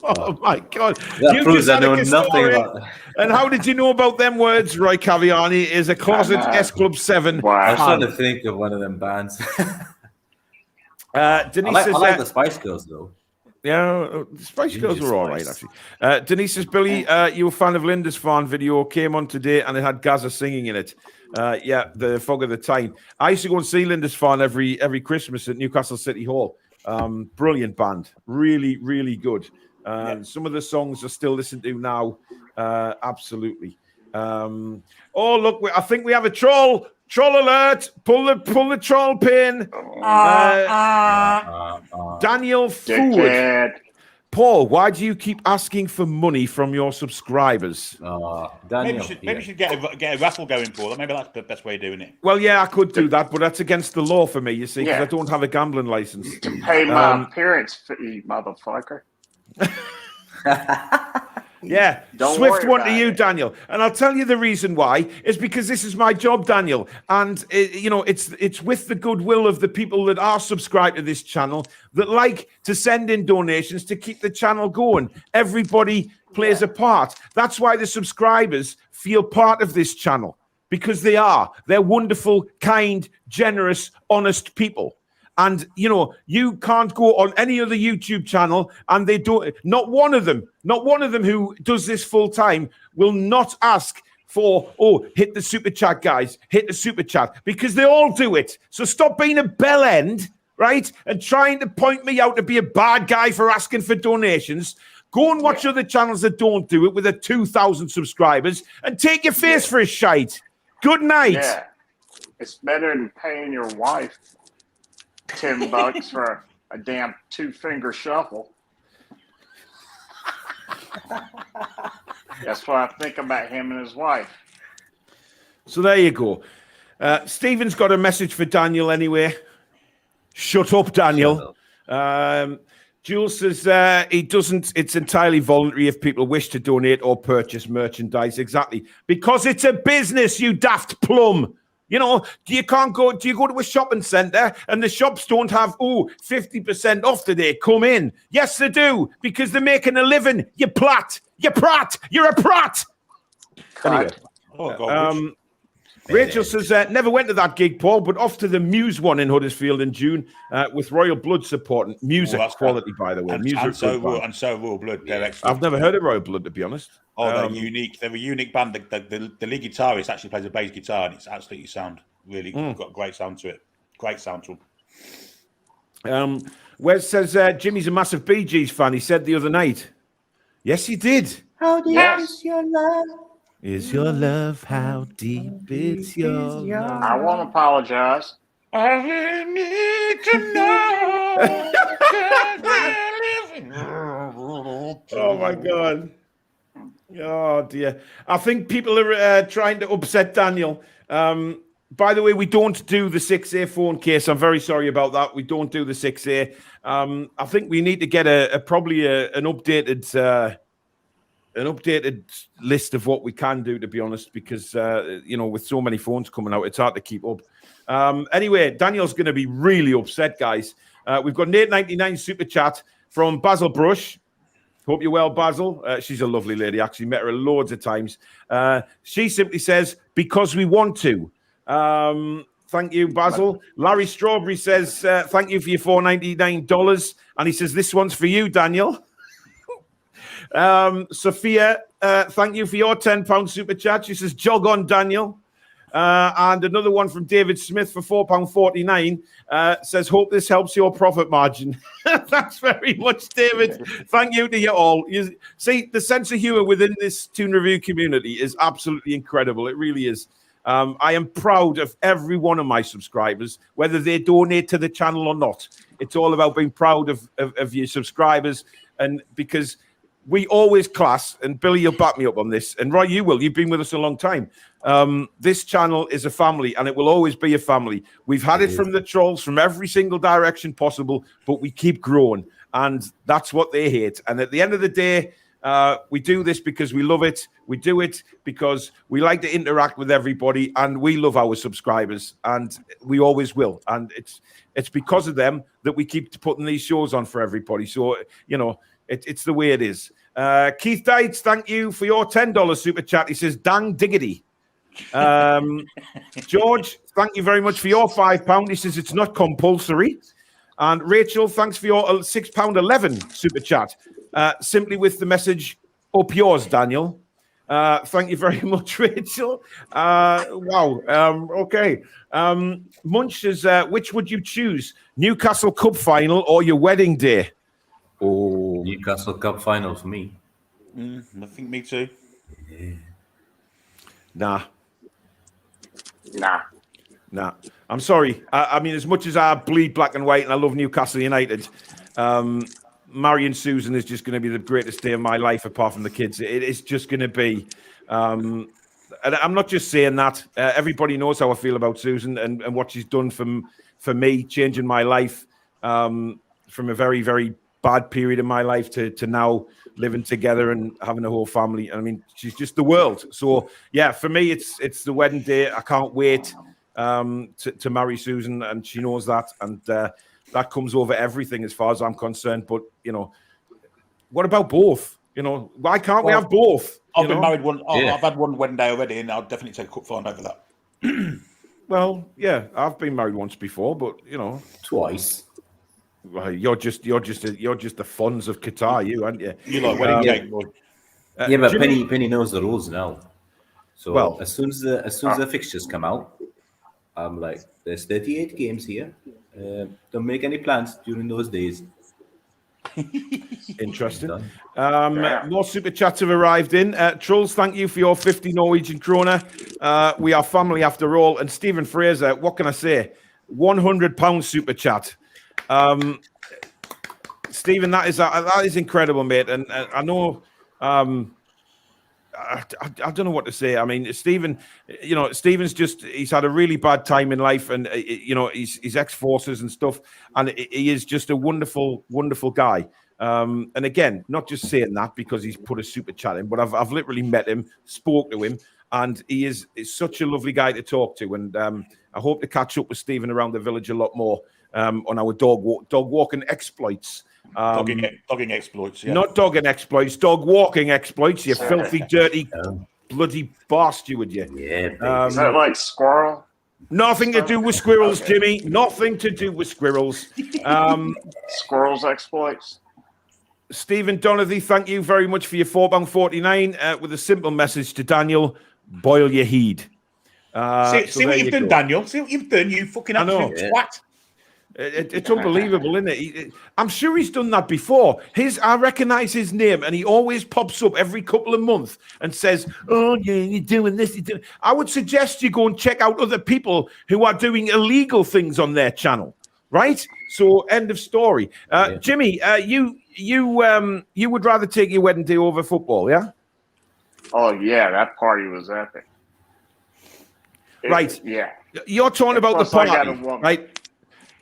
Oh, my God. That proves I know nothing about that. And how did you know about them words? Roy Caviani is a closet S Club 7. Wow. I was trying to think of one of them bands. Denise I says, like the Spice Girls, though. Yeah, the Spice Girls were all right, actually. Denise says, Billy, you were a fan of Linda's fan video, came on today, and it had Gaza singing in it. The Fog of the Time. I used to go and see Linda's fan every Christmas at Newcastle City Hall. Brilliant band. Really, really good. Some of the songs I still listen to now. Absolutely. Oh, look, I think we have a troll. Troll alert. Pull the troll pin. Daniel Forward. Paul, why do you keep asking for money from your subscribers? Daniel, maybe you should get a raffle going, Paul. Maybe that's the best way of doing it. Well, yeah, I could do that, but that's against the law for me, you see, because I don't have a gambling license. To pay my appearance fee, motherfucker. Yeah, Don't swift worry one to about you, it. Daniel. And I'll tell you the reason why is because this is my job, Daniel. And, it's with the goodwill of the people that are subscribed to this channel that like to send in donations to keep the channel going. Everybody plays a part. That's why the subscribers feel part of this channel, because they're wonderful, kind, generous, honest people. And, you can't go on any other YouTube channel and they don't, not one of them who does this full time will not ask for, hit the super chat, guys, hit the super chat, because they all do it. So stop being a bell end, right? And trying to point me out to be a bad guy for asking for donations. Go and watch other channels that don't do it with 2,000 subscribers and take your face for a shite. Good night. Yeah. It's better than paying your wife $10 for a damn 2-finger shuffle. That's what I think about him and his wife. So there you go. Stephen's got a message for Daniel anyway. Shut up, Daniel. Jules says he doesn't. It's entirely voluntary if people wish to donate or purchase merchandise. Exactly. Because it's a business, you daft plum. Do you go to a shopping centre and the shops don't have 50% off today? Come in. Yes, they do, because they're making a living. You prat. You're a prat. Anyway. Rachel says, never went to that gig, Paul, but off to the Muse one in Huddersfield in June with Royal Blood supporting. Music quality, by the way. And so Royal Blood. They're excellent. I've never heard of Royal Blood, to be honest. They're unique. They're a unique band. The lead guitarist actually plays a bass guitar, and it's absolutely sound. Really got a great sound to it. Great sound to them. Wes says Jimmy's a massive Bee Gees fan. He said the other night. Yes, he did. How deep Yes. is your love? Is your love how deep is your love? I won't apologize. I really need to know. Oh my God. Oh dear. I think people are trying to upset Daniel. By the way, we don't do the 6A phone case. I'm very sorry about that. We don't do the 6A. I think we need to get probably an updated list of what we can do, to be honest, because with so many phones coming out, it's hard to keep up. Anyway, Daniel's going to be really upset, guys. We've got an $8.99 super chat from Basil Brush. Hope you're well, Basil. She's a lovely lady. Actually met her loads of times. She simply says, because we want to. Thank you, Basil. Larry Strawberry says, thank you for your $4.99. And he says, this one's for you, Daniel. Sophia, thank you for your £10 super chat. She says, jog on, Daniel. And another one from David Smith for £4.49 says, hope this helps your profit margin. Thanks very much, David. Thank you to you all. You see, the sense of humor within this Toon Review community is absolutely incredible. It really is. I am proud of every one of my subscribers, whether they donate to the channel or not. It's all about being proud of your subscribers, and because we always class, and Billy, you'll back me up on this, and Roy, you will. You've been with us a long time. This channel is a family, and it will always be a family. We've had it from the trolls from every single direction possible, but we keep growing, and that's what they hate. And at the end of the day, we do this because we love it. We do it because we like to interact with everybody, and we love our subscribers, and we always will. And it's because of them that we keep putting these shows on for everybody. So, it's the way it is. Keith Dites, thank you for your $10 super chat. He says, dang diggity. George, thank you very much for your £5. He says, it's not compulsory. And Rachel, thanks for your £6.11 super chat. Simply with the message, up yours, Daniel. Thank you very much, Rachel. Wow. Okay. Munch says, which would you choose? Newcastle Cup final or your wedding day? Oh, Newcastle Cup final for me. I think me too. Yeah. Nah. Nah. I'm sorry. I mean, as much as I bleed black and white and I love Newcastle United, marrying Susan is just going to be the greatest day of my life, apart from the kids. It is just going to be. And I'm not just saying that. Everybody knows how I feel about Susan and what she's done for me, changing my life from a very, very bad period in my life to now living together and having a whole family. I mean, she's just the world. So yeah, for me, it's the wedding day. I can't wait to marry Susan, and she knows that, and that comes over everything as far as I'm concerned. But what about both? Why can't we have both? I've been married one. I've had one wedding day already, and I'll definitely take a cup final over that. Well, yeah, I've been married once before, but Twice. Well, you're just the funds of Qatar, you, aren't you? You like wedding cake, boy. Yeah, but Penny knows the rules now. So well, as soon as the fixtures come out, I'm like, there's 38 games here. Don't make any plans during those days. Interesting. More super chats have arrived in. Trolls, thank you for your 50 Norwegian kroner. We are family after all. And Stephen Fraser, what can I say? £100 super chat. Stephen, that is incredible, mate. And I know, I don't know what to say. I mean, Stephen, Stephen's he's had a really bad time in life, and he's ex-forces and stuff, and he is just a wonderful, wonderful guy. And again, not just saying that because he's put a super chat in, but I've literally met him, spoke to him, and he is such a lovely guy to talk to. And I hope to catch up with Stephen around the village a lot more on our dog walking exploits. Dogging exploits, yeah. Not dogging exploits, dog walking exploits, you filthy, dirty, bloody bastard, you. Yeah. Is that like squirrel? Nothing to do with squirrels, okay. Jimmy. Nothing to do with squirrels. Squirrels exploits. Stephen Donathy, thank you very much for your £4.49 with a simple message to Daniel: boil your heed. See what you've done, Daniel. See what you've done, you fucking absolute twat. It's unbelievable, isn't it? I'm sure he's done that before. I recognize his name, and he always pops up every couple of months and says, "Oh yeah, you're doing this." I would suggest you go and check out other people who are doing illegal things on their channel, right? So, end of story. Jimmy, you would rather take your wedding day over football, yeah? Oh yeah, that party was epic. Right. Yeah. You're talking about the party, right?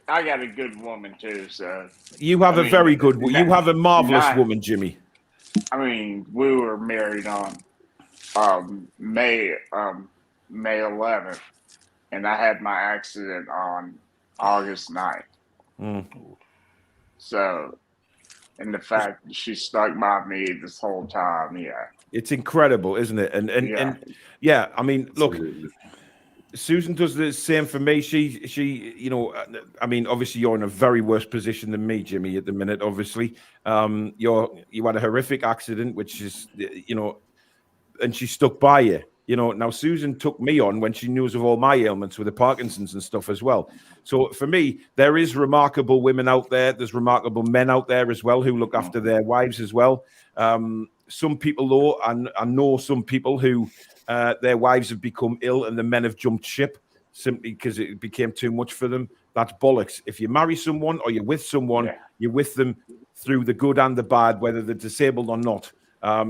I got a good woman too, so you have very good. You have a marvelous woman, Jimmy. I mean, we were married on May 11th, and I had my accident on August 9th. So, and the fact that she stuck by me this whole time, yeah, it's incredible, isn't it? And yeah, I mean, look. Susan does the same for me. She, you know, I mean, obviously you're in a very worse position than me, Jimmy, at the minute. Obviously, you had a horrific accident, which is, you know, and she stuck by you. You know, now Susan took me on when she knew of all my ailments with the Parkinson's and stuff as well. So for me, there is remarkable women out there. There's remarkable men out there as well who look after their wives as well. Some people, though, I know some people who. Their wives have become ill and the men have jumped ship simply because it became too much for them. That's bollocks. If you marry someone or you're with someone, you're with them through the good and the bad, whether they're disabled or not.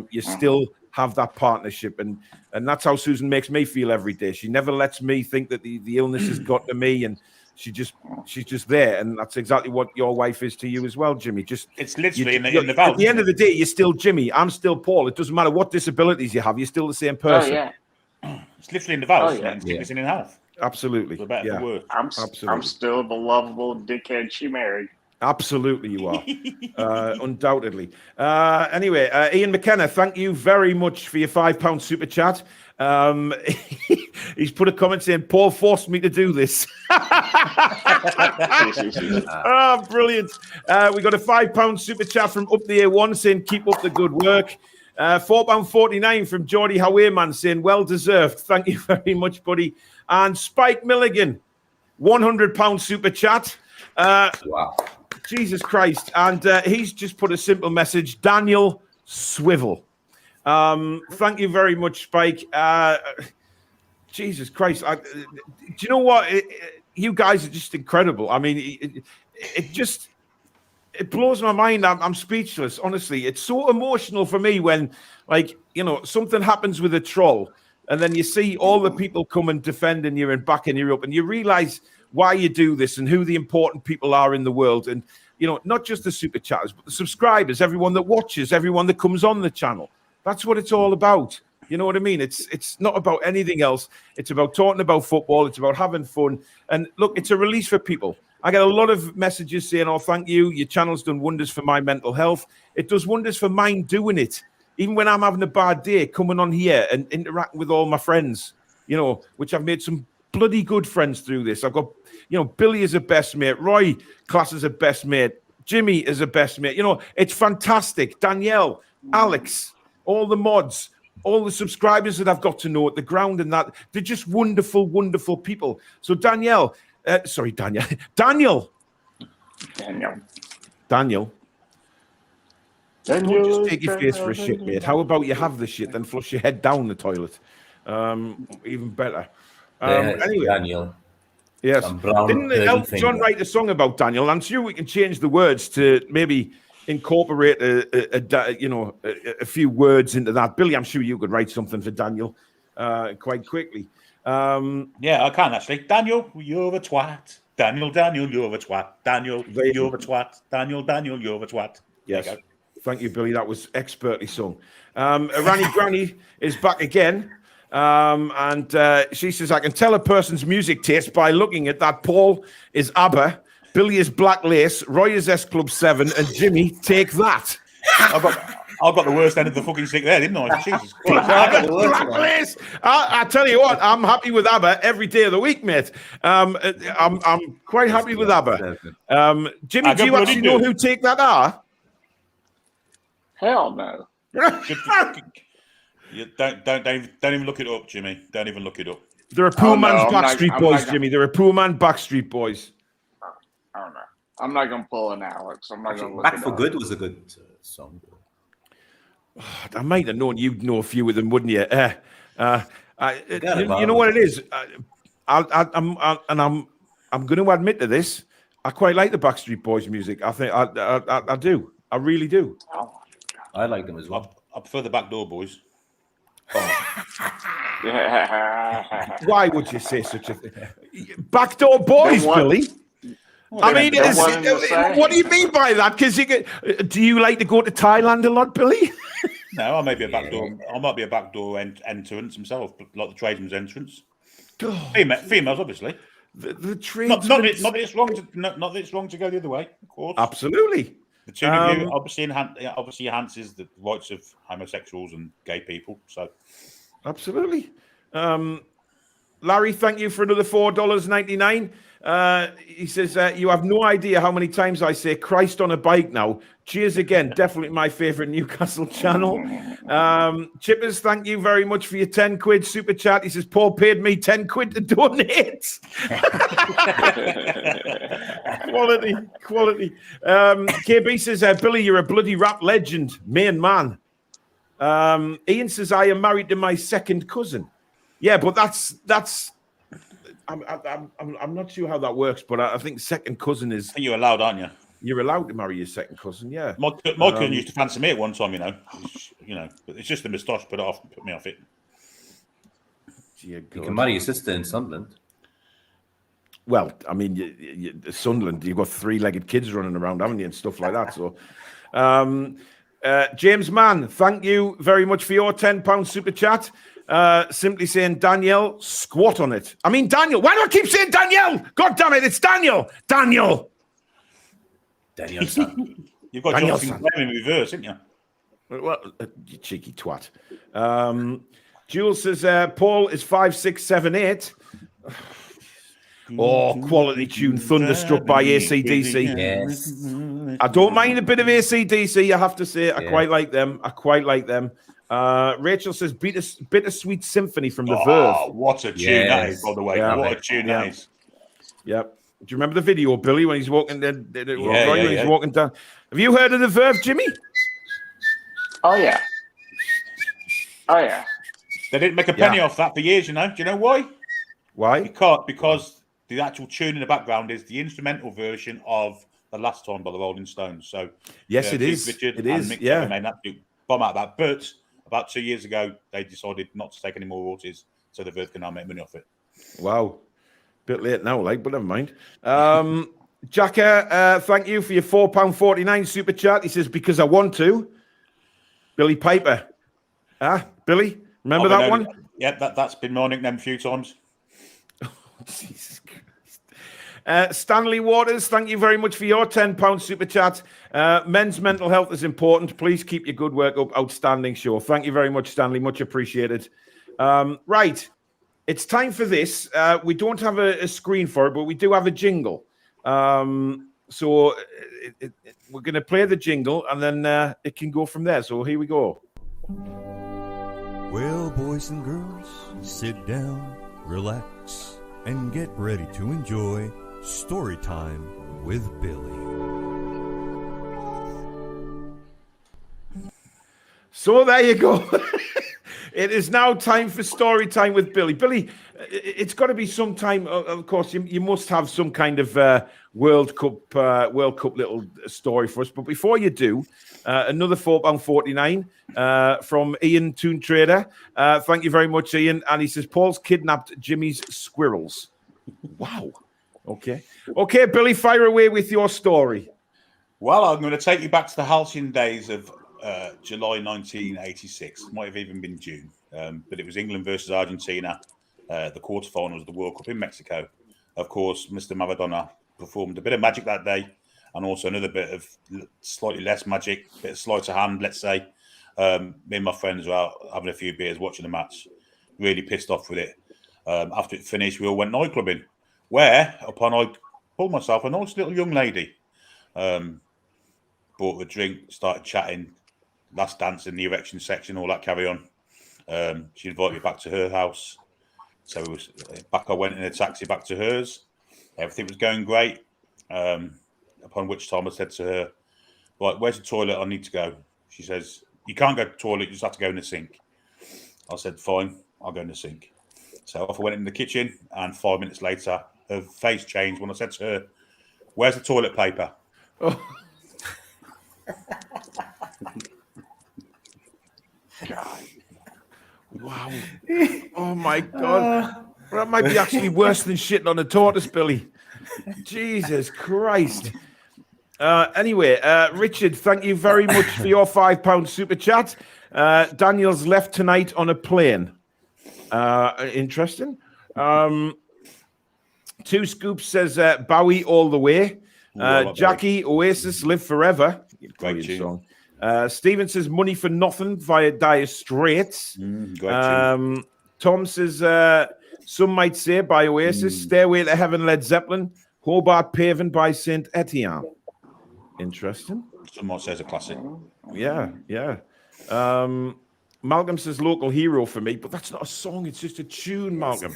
You still have that partnership. And that's how Susan makes me feel every day. She never lets me think that the illness has got to me, and she's just there. And that's exactly what your wife is to you as well, Jimmy. It's literally in the valve. At the end of the day, you're still Jimmy. I'm still Paul. It doesn't matter what disabilities you have. You're still the same person. Oh, yeah. It's literally in the valve. It's in health. Absolutely. For better, for worse. I'm still the lovable dickhead she married. Absolutely, you are. Undoubtedly. Anyway, Ian McKenna, thank you very much for your £5 super chat. He's put a comment saying, Paul forced me to do this. Oh, brilliant. We got a £5 super chat from Up the A1 saying, keep up the good work. £4.49 from Geordie Hawayman saying, well deserved. Thank you very much, buddy. And Spike Milligan, £100 super chat. Wow. Jesus Christ. And he's just put a simple message, Daniel Swivel. Thank you very much, Spike. Jesus Christ. Do you know what? You guys are just incredible. I mean, it blows my mind. I'm speechless, honestly. It's so emotional for me when, like, you know, something happens with a troll and then you see all the people come and defending you and backing you up, and you realize why you do this and who the important people are in the world. And, you know, not just the super chatters, but the subscribers, everyone that watches, everyone that comes on the channel. That's what it's all about. You know what I mean? It's not about anything else. It's about talking about football. It's about having fun. And look, it's a release for people. I get a lot of messages saying, oh, thank you. Your channel's done wonders for my mental health. It does wonders for mine doing it. Even when I'm having a bad day, coming on here and interacting with all my friends, you know, which I've made some bloody good friends through this. I've got, you know, Billy is a best mate. Roy class is a best mate. Jimmy is a best mate. You know, it's fantastic. Danielle, Alex, all the mods, all the subscribers that I've got to know at the ground and that, they're just wonderful, wonderful people. So Daniel. Daniel. Don't just take your face for a shit, mate. How about you have the shit, then flush your head down the toilet? Even better. Anyway, Daniel. Yes. Didn't Elton John write a song about Daniel? I'm sure we can change the words to maybe incorporate a few words into that. Billy, I'm sure you could write something for Daniel quite quickly. Yeah, I can actually. Daniel, you're a twat. Daniel, you're a twat. Daniel, you're a twat. Daniel, you're a twat. Yes. Thank you, Billy. That was expertly sung. Rani Granny is back again. And she says, I can tell a person's music taste by looking at that. Paul is ABBA, Billy is Black Lace, Roy is S Club 7, and Jimmy, Take That. I got the worst end of the fucking stick there, didn't I? Jesus Christ. Black Lace. I tell you what, I'm happy with ABBA every day of the week, mate. I'm quite happy with ABBA. Jimmy, do you actually know who Take That are? Hell no. You don't even look it up, Jimmy. Don't even look it up. They're a poor man's Backstreet Boys, Jimmy. They're a poor man Backstreet Boys. Oh no. I'm not gonna pull an Alex. I'm not Actually, gonna look Back it for up. Good was a good song. I might have known you'd know a few of them, wouldn't you? You know Baba. what it is. I'm going to admit to this. I quite like the Backstreet Boys music. I think I do. I really do. Oh. I like them as well. I prefer the Backdoor Boys. Why would you say such a thing? Backdoor Boys, Then what? Billy. I mean, Then what am I saying? what do you mean by that? Because do you like to go to Thailand a lot, Billy? No, I may be a backdoor. I might be a backdoor entrance himself, but like the tradesman's entrance. Females, obviously. The Not tradesmen. that it's wrong to not that it's wrong to go the other way, of course. Absolutely. The Toon review obviously enhances the rights of homosexuals and gay people. So, absolutely. Larry, thank you for another $4.99. He says, you have no idea how many times I say Christ on a bike now. Cheers again. Definitely my favorite Newcastle channel. Chippers, thank you very much for your 10 quid super chat. He says, Paul paid me 10 quid to donate. Quality. KB says, Billy, you're a bloody rap legend. Main man. Ian says, I am married to my second cousin. Yeah, but that's. I'm not sure how that works, but I think second cousin is. I think you're allowed, aren't you? You're allowed to marry your second cousin, yeah. My cousin used to fancy me at one time, but it's just the moustache put me off it. Dear God. You can marry your sister in Sunderland. Well, I mean, Sunderland, you've got three-legged kids running around, haven't you, and stuff like that. So, James Mann, thank you very much for your £10 super chat. Simply saying, Danielle, squat on it. I mean, Daniel. Why do I keep saying Danielle? God damn it, it's Daniel. Daniel. You've got Johnson in reverse, haven't you? Well, you cheeky twat. Jules says, Paul is 5, 6, 7, 8. Oh, quality tune, Thunderstruck by AC/DC. Yes. I don't mind a bit of AC/DC, I have to say. I quite like them. Rachel says, Bittersweet Symphony from The Verve. What a tune that is, by the way. Yeah. What a tune that is. Yep. Do you remember the video, Billy, when he's walking he's walking down? Have you heard of The Verve, Jimmy? Oh yeah. They didn't make a penny off that for years, you know. Do you know why? Why? Because the actual tune in the background is the instrumental version of The Last Time by the Rolling Stones. So yes, it is. Richard It and is. Mick Yeah. made an absolute bomb out of that. But about 2 years ago, they decided not to take any more royalties, so the Verve can now make money off it. Wow. Bit late now, but never mind. Jacker, thank you for your £4.49 super chat. He says, because I want to. Billy Piper. Billy, remember that one? Yeah, that's been my nickname a few times. Jesus Christ. Stanley Waters, thank you very much for your £10 super chat. Men's mental health is important. Please keep your good work up. Outstanding show. Thank you very much, Stanley. Much appreciated. Right. It's time for this. We don't have a screen for it, but we do have a jingle. So we're going to play the jingle, and then it can go from there. So here we go. Well, boys and girls, sit down, relax, and get ready to enjoy Story Time with Billy. So there you go. It is now time for Story Time with Billy. Billy, it's got to be some time. Of course, you must have some kind of World Cup little story for us. But before you do, another £4.49 from Ian Toon Trader. Thank you very much, Ian. And he says, Paul's kidnapped Jimmy's squirrels. Wow. Okay, Billy, fire away with your story. Well, I'm going to take you back to the halcyon days of July 1986. Might have even been June, but it was England versus Argentina, the quarterfinals of the World Cup in Mexico. Of course, Mr. Maradona performed a bit of magic that day, and also another bit of slightly less magic, a bit of sleight of hand, let's say. Me and my friends were out having a few beers, watching the match, really pissed off with it. After it finished, we all went nightclubbing, where upon I pulled myself a nice little young lady, bought a drink, started chatting, last dance in the erection section, all that carry on. She invited me back to her house. So it was back. I went in a taxi back to hers. Everything was going great. upon which time I said to her, right, where's the toilet? I need to go. She says, you can't go to the toilet, you just have to go in the sink. I said, fine, I'll go in the sink. So off I went in the kitchen, and 5 minutes later, her face changed when I said to her, where's the toilet paper? Oh. God. Wow. Oh my God. That might be actually worse than shitting on a tortoise, Billy. Jesus Christ. Anyway, Richard, thank you very much for your £5 super chat. Daniel's left tonight on a plane. Interesting. Two Scoops says Bowie all the way. Jackie, Oasis, Live Forever. Great tune. Song. Stephen says Money for Nothing via Dire Straits. Tom says Some Might Say by Oasis. Stairway to Heaven, Led Zeppelin. Hobart Paving by Saint Etienne. Interesting. Someone says a classic. Yeah. Malcolm says Local Hero for me, but that's not a song. It's just a tune, Malcolm.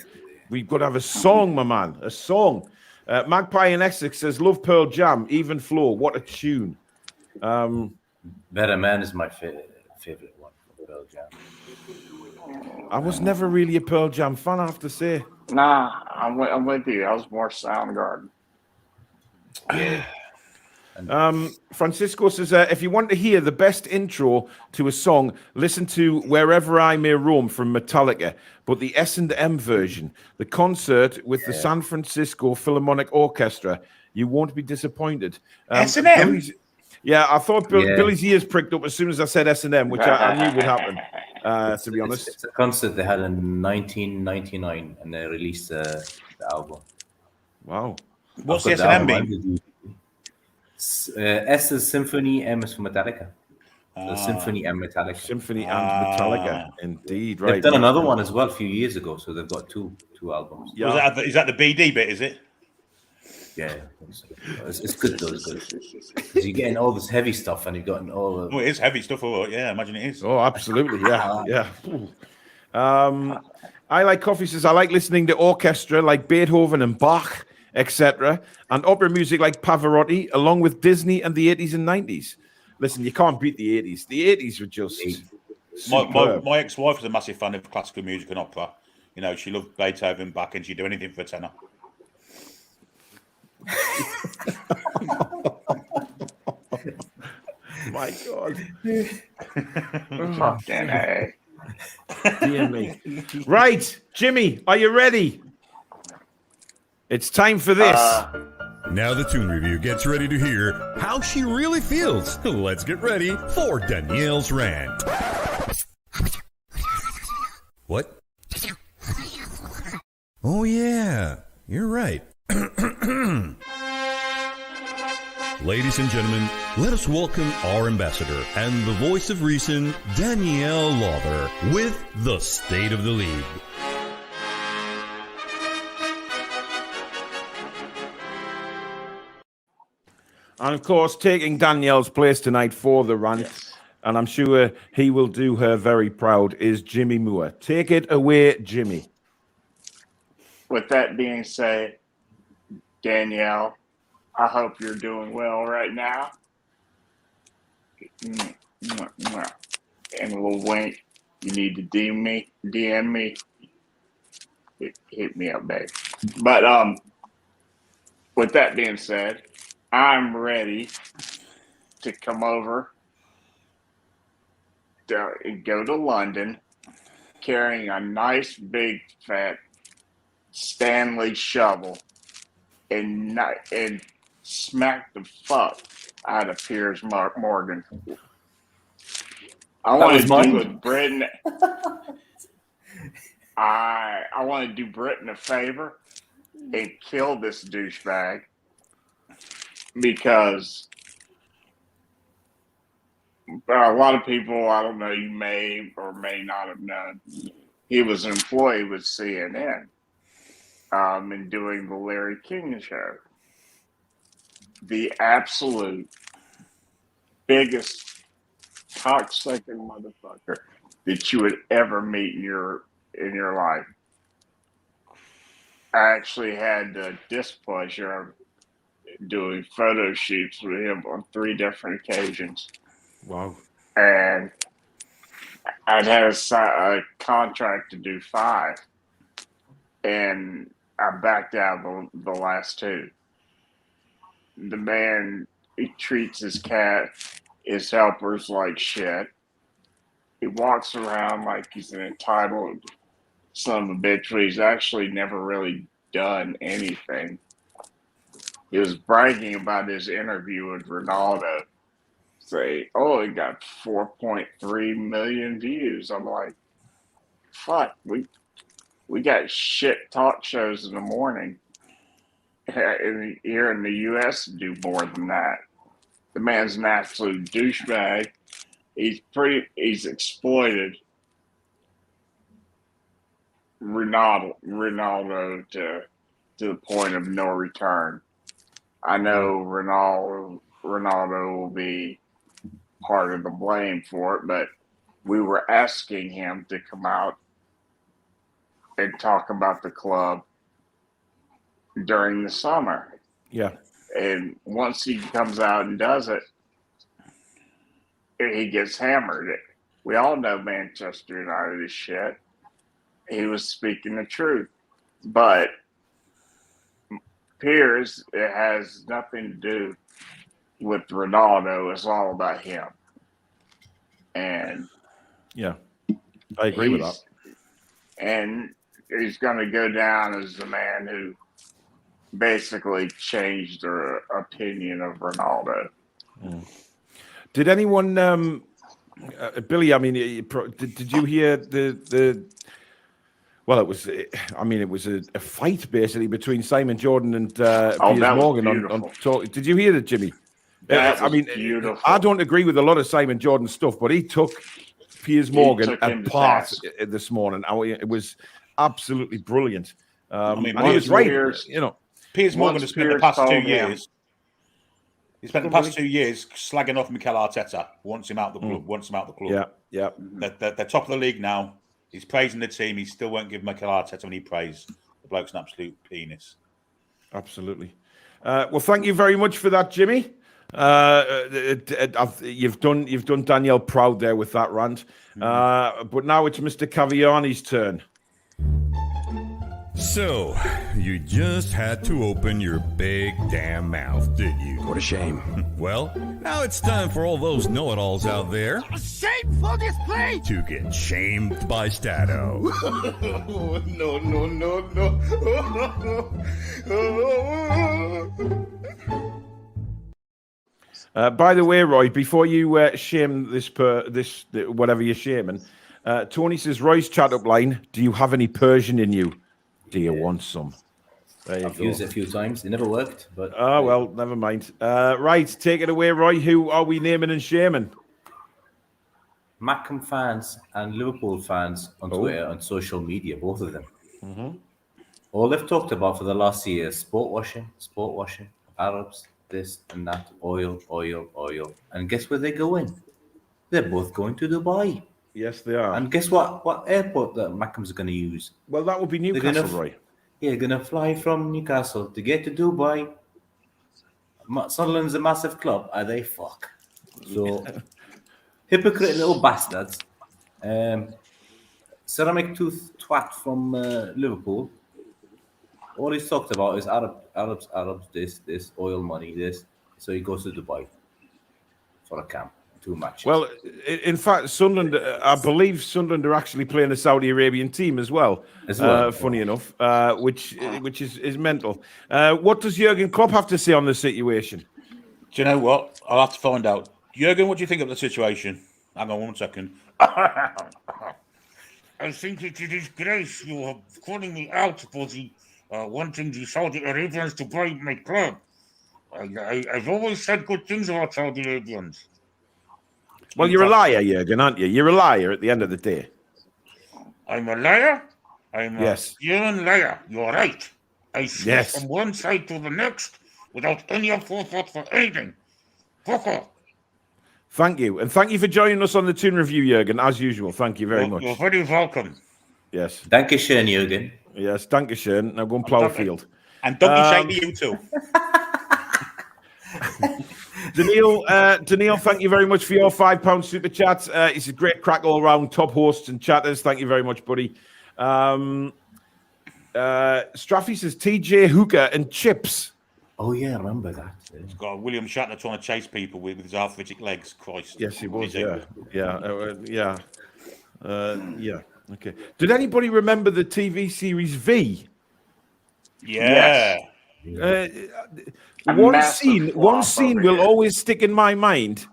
We've got to have a song, my man. A song. Magpie in Essex says Love Pearl Jam, Even Flow. What a tune. Better Man is my favorite one from Pearl Jam. I was never really a Pearl Jam fan, I have to say. Nah, I'm with you. I was more Soundgarden. Yeah. Francisco says, if you want to hear the best intro to a song, listen to Wherever I May Roam from Metallica, but the S&M version, the concert with the San Francisco Philharmonic Orchestra. You won't be disappointed. S&M? Yeah, I thought Billy's ears pricked up as soon as I said S&M, which I knew would happen, to be honest. It's a concert they had in 1999, and they released the album. Wow. What's the S&M mean? S is Symphony, M is for Metallica. So Symphony and Metallica. Symphony and Metallica, indeed. Right. They've done another one as well a few years ago, so they've got two albums. Yeah. Is that the BD bit, is it? Yeah, it's good though. It's good. 'Cause you're getting all this heavy stuff, and you've gotten all the... Oh, it is heavy stuff. Oh, yeah, I imagine it is. Oh, absolutely. Yeah. I Like Coffee says, I like listening to orchestra like Beethoven and Bach, etc., and opera music like Pavarotti, along with Disney and the 80s and 90s. Listen, you can't beat the 80s. The 80s were just my ex-wife was a massive fan of classical music and opera. You know, she loved Beethoven, Bach, and she'd do anything for a tenor. My God. Fucking A. Dear me. Right, Jimmy, are you ready? It's time for this. Now the Toon Review gets ready to hear how she really feels. Let's get ready for Danielle's rant. What? Oh, yeah, you're right. Ladies and gentlemen, let us welcome our ambassador and the voice of reason, Danielle Lawther, with the State of the League. And of course, taking Danielle's place tonight for the rant, and I'm sure he will do her very proud, is Jimmy Moore. Take it away, Jimmy. With that being said, Danielle, I hope you're doing well right now. And a little wink. You need to DM me. Hit me up, babe. But with that being said, I'm ready to come over to go to London carrying a nice big fat Stanley shovel and smack the fuck out of Piers Morgan. I want to do with Britain. I want to do Britain a favor and kill this douchebag because a lot of people, I don't know, you may or may not have known, he was an employee with CNN and doing the Larry King show. The absolute biggest cocksucking motherfucker that you would ever meet in your life. I actually had the displeasure of doing photo shoots with him on 3 different occasions. Wow. And I'd had a contract to do 5, and I backed out the last 2. The man, he treats his his helpers like shit. He walks around like he's an entitled son of a bitch, but he's actually never really done anything. He was bragging about his interview with Ronaldo. Say, oh, it got 4.3 million views. I'm like, fuck, we got shit talk shows in the morning here in the U.S. to do more than that. The man's an absolute douchebag. He's exploited Ronaldo to the point of no return. I know Ronaldo will be part of the blame for it, but we were asking him to come out and talk about the club during the summer. Yeah. And once he comes out and does it, he gets hammered. We all know Manchester United is shit. He was speaking the truth. But Piers, it has nothing to do with Ronaldo. It's all about him. And yeah, I agree with that. And he's going to go down as the man who basically changed their opinion of Ronaldo. Did anyone, Billy? I mean, did you hear the? Well, it was. I mean, it was a fight basically between Simon Jordan and Piers Morgan on talk. Did you hear that, Jimmy? I mean, beautiful. I don't agree with a lot of Simon Jordan stuff, but he took Piers Morgan apart this morning. It was absolutely brilliant. I mean, and he was right. Piers Morgan has spent the past 2 years. He spent the past 2 years slagging off Mikel Arteta. Wants him out the club. Yeah. They're top of the league now. He's praising the team. He still won't give Mikel Arteta any praise. The bloke's an absolute penis. Absolutely. Well, thank you very much for that, Jimmy. You've done Danielle proud there with that rant. But now it's Mr. Caviani's turn. So, you just had to open your big damn mouth, did you? What a shame. Well, now it's time for all those know-it-alls out there. A shameful display! To get shamed by Stato. No. By the way, Roy, before you shame this whatever you're shaming, Tony says, Roy's chat up line, do you have any Persian in you? Do you want some? I've used it a few times. It never worked. But well, never mind. Right, take it away, Roy. Who are we naming and shaming? Mackham fans and Liverpool fans on Twitter and social media, both of them. Mm-hmm. All they've talked about for the last year is sport washing, Arabs, this and that, oil. And guess where they're going? They're both going to Dubai. Yes, they are. And guess what? What airport that Mackham's going to use? Well, that would be Newcastle, Roy. Yeah, going to fly from Newcastle to get to Dubai. Sunderland's a massive club. Are they fuck? So, hypocrite little bastards. Ceramic tooth twat from Liverpool. All he's talked about is Arabs, this, oil money, this. So he goes to Dubai for a camp. 2 matches. Well, in fact, Sunderland, I believe Sunderland are actually playing a Saudi Arabian team as well. Funny enough, which is mental. What does Jurgen Klopp have to say on the situation? Do you know what? I'll have to find out. Jurgen, what do you think of the situation? Hang on 1 second. I think it is disgrace you are calling me out for the wanting the Saudi Arabians to buy my club. I've always said good things about Saudi Arabians. Well, you're a liar, Jurgen, aren't you? You're a liar at the end of the day. I'm a liar? I'm a human liar. You're right. I swear from one side to the next without any forethought for anything. Fucker. Thank you. And thank you for joining us on the Toon Review, Jurgen, as usual. Thank you very much. You're very welcome. Yes. Dankeschön, Jurgen. Yes, Dankeschön. Now go and plough a field. And don't you shake you too. Daniil, thank you very much for your £5 super chat. It's a great crack all round. Top hosts and chatters. Thank you very much, buddy. Straffy says TJ Hooker and Chips. Oh yeah, I remember that. Yeah. It's got William Shatner trying to chase people with his arthritic legs. Christ. Yes, he was. Yeah. Okay. Did anybody remember the TV series V? Yeah. One scene will always stick in my mind.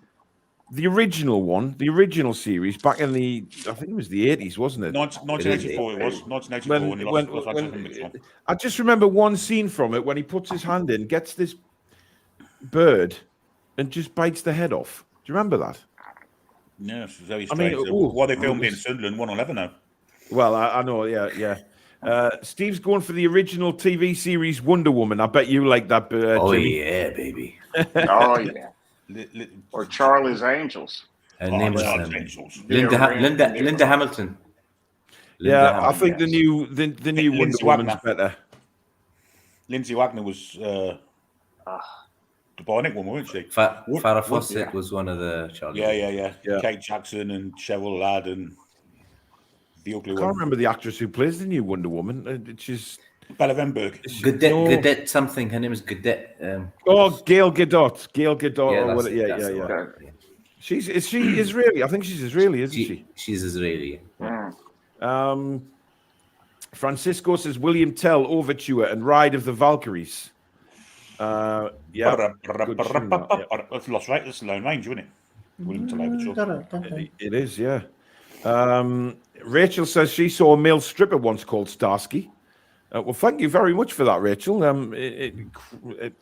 The original series back in I think it was the 80s, wasn't it? 1984 it was. 1984. I just remember one scene from it when he puts his hand in, gets this bird, and just bites the head off. Do you remember that? Yeah, it's very strange. What they filmed in Sunderland, one will ever know. Well, I know, yeah. Steve's going for the original TV series Wonder Woman. I bet you like that bird. Oh, Jimmy. yeah, baby. Oh, yeah. Or Charlie's Angels. Her name was Angels. Linda Hamilton. I think the new Wonder Woman's better. Lindsay Wagner was the Bionic Woman, wasn't she? Farrah Fawcett was one of the Charlie. Yeah. Kate Jackson and Cheryl Ladd and the ugly one. I can't remember the actress who plays the new Wonder Woman. She's Bella Venberg. Gadette something. Her name is Gadette. Gail Gadot. Yeah. Is she Israeli? I think she's Israeli, isn't she? She's Israeli. Francisco says William Tell, Overture, and Ride of the Valkyries. That's Lost Right. That's Lone Ranger, isn't it? William Tell Overture. It is, yeah. Rachel says she saw a male stripper once called Starsky. Well, thank you very much for that, Rachel.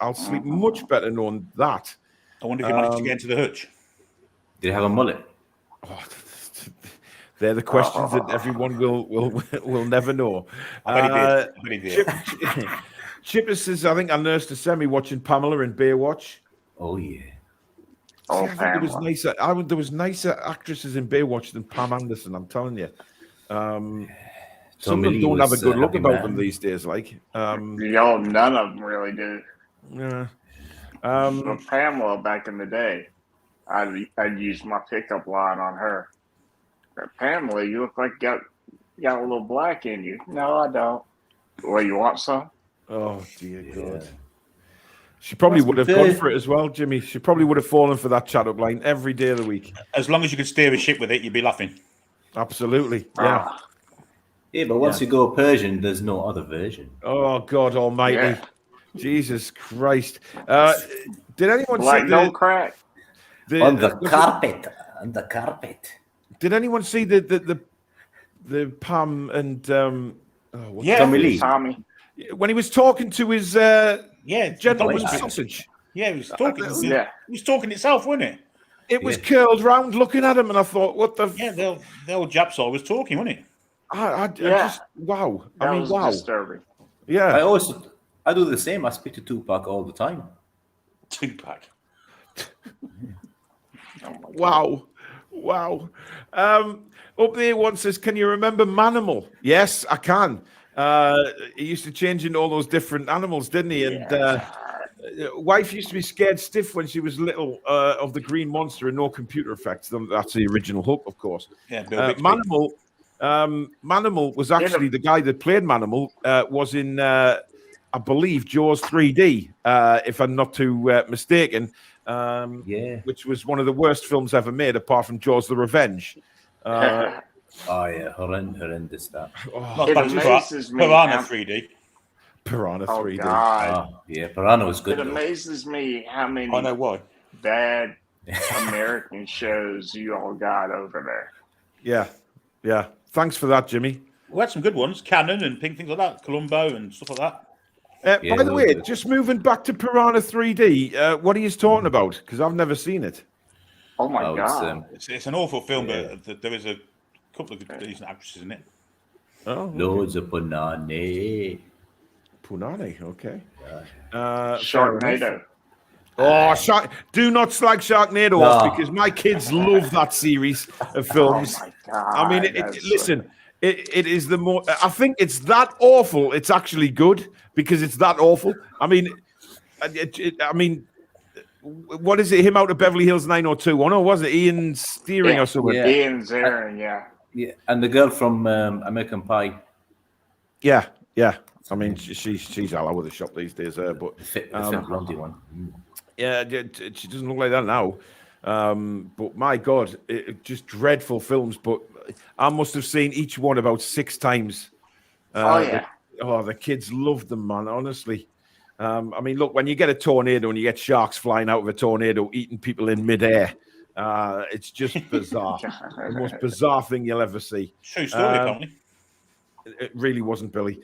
I'll sleep much better knowing that. I wonder if you managed to get into the hutch. Did he have a mullet? Oh, they're the questions that everyone will never know. I bet he did. Chipper says, I think I nursed a semi watching Pamela in Baywatch. Oh, yeah. Oh, there was nicer actresses in Baywatch than Pam Anderson, I'm telling you. Some of them don't have a good look about them these days, like. None of them really do. Yeah. But Pamela, back in the day, I'd use my pickup line on her. But Pamela, you look like you got a little black in you. No, I don't. Well, you want some? Oh, dear God. She probably would have gone for it as well, Jimmy. She probably would have fallen for that chat-up line every day of the week. As long as you could steer a ship with it, you'd be laughing. Absolutely, yeah. Yeah, but once you go Persian, there's no other version. Oh, God almighty. Yeah. Jesus Christ. Did anyone see no crack? On the carpet. Did anyone see the Pam and Tommy? When he was talking to his gentleman sausage. Yeah, he was talking. He was talking itself, wasn't it? It was curled round looking at him, and I thought, what the... Yeah, the old Japsaw was talking, wasn't it? I just, wow. That was disturbing. Yeah. I do the same. I speak to Tupac all the time. Tupac. Wow. Up there one says, can you remember Manimal? Yes, I can. He used to change into all those different animals, didn't he? And wife used to be scared stiff when she was little of the green monster and no computer effects. That's the original Hulk, of course. Yeah, Manimal was actually the guy that played Manimal was in, I believe, Jaws 3D, if I'm not too mistaken, which was one of the worst films ever made, apart from Jaws the Revenge. Horrendous that. It amazes me. Piranha 3D. Piranha 3D. God. Piranha was good. It amazes me how many I know why. bad American shows you all got over there. Yeah. Thanks for that, Jimmy. We had some good ones, Cannon and things like that, Columbo and stuff like that. By the way, just moving back to Piranha 3D, what are you talking about? Because I've never seen it. Oh my God! It's an awful film, but there is a couple of decent actresses in it. Oh, okay. Loads of Punani, okay. Sharknado. Oh, do not slag Sharknado off, because my kids love that series of films. Oh my God, I mean, listen, it is the more. I think it's that awful. It's actually good because it's that awful. I mean, what is it? Him out of Beverly Hills 90210, wasn't it? Ian Steering or something? Yeah. Ian Ziering, yeah. Yeah, and the girl from American Pie. Yeah. I mean, she's all over the shop these days, but The fit blondie one. yeah, she doesn't look like that now. But my God, just dreadful films. But I must have seen each one about 6 times. The kids loved them, man. Honestly. I mean, look, when you get a tornado and you get sharks flying out of a tornado eating people in midair, it's just bizarre. The most bizarre thing you'll ever see. True story, apparently. It really wasn't, Billy.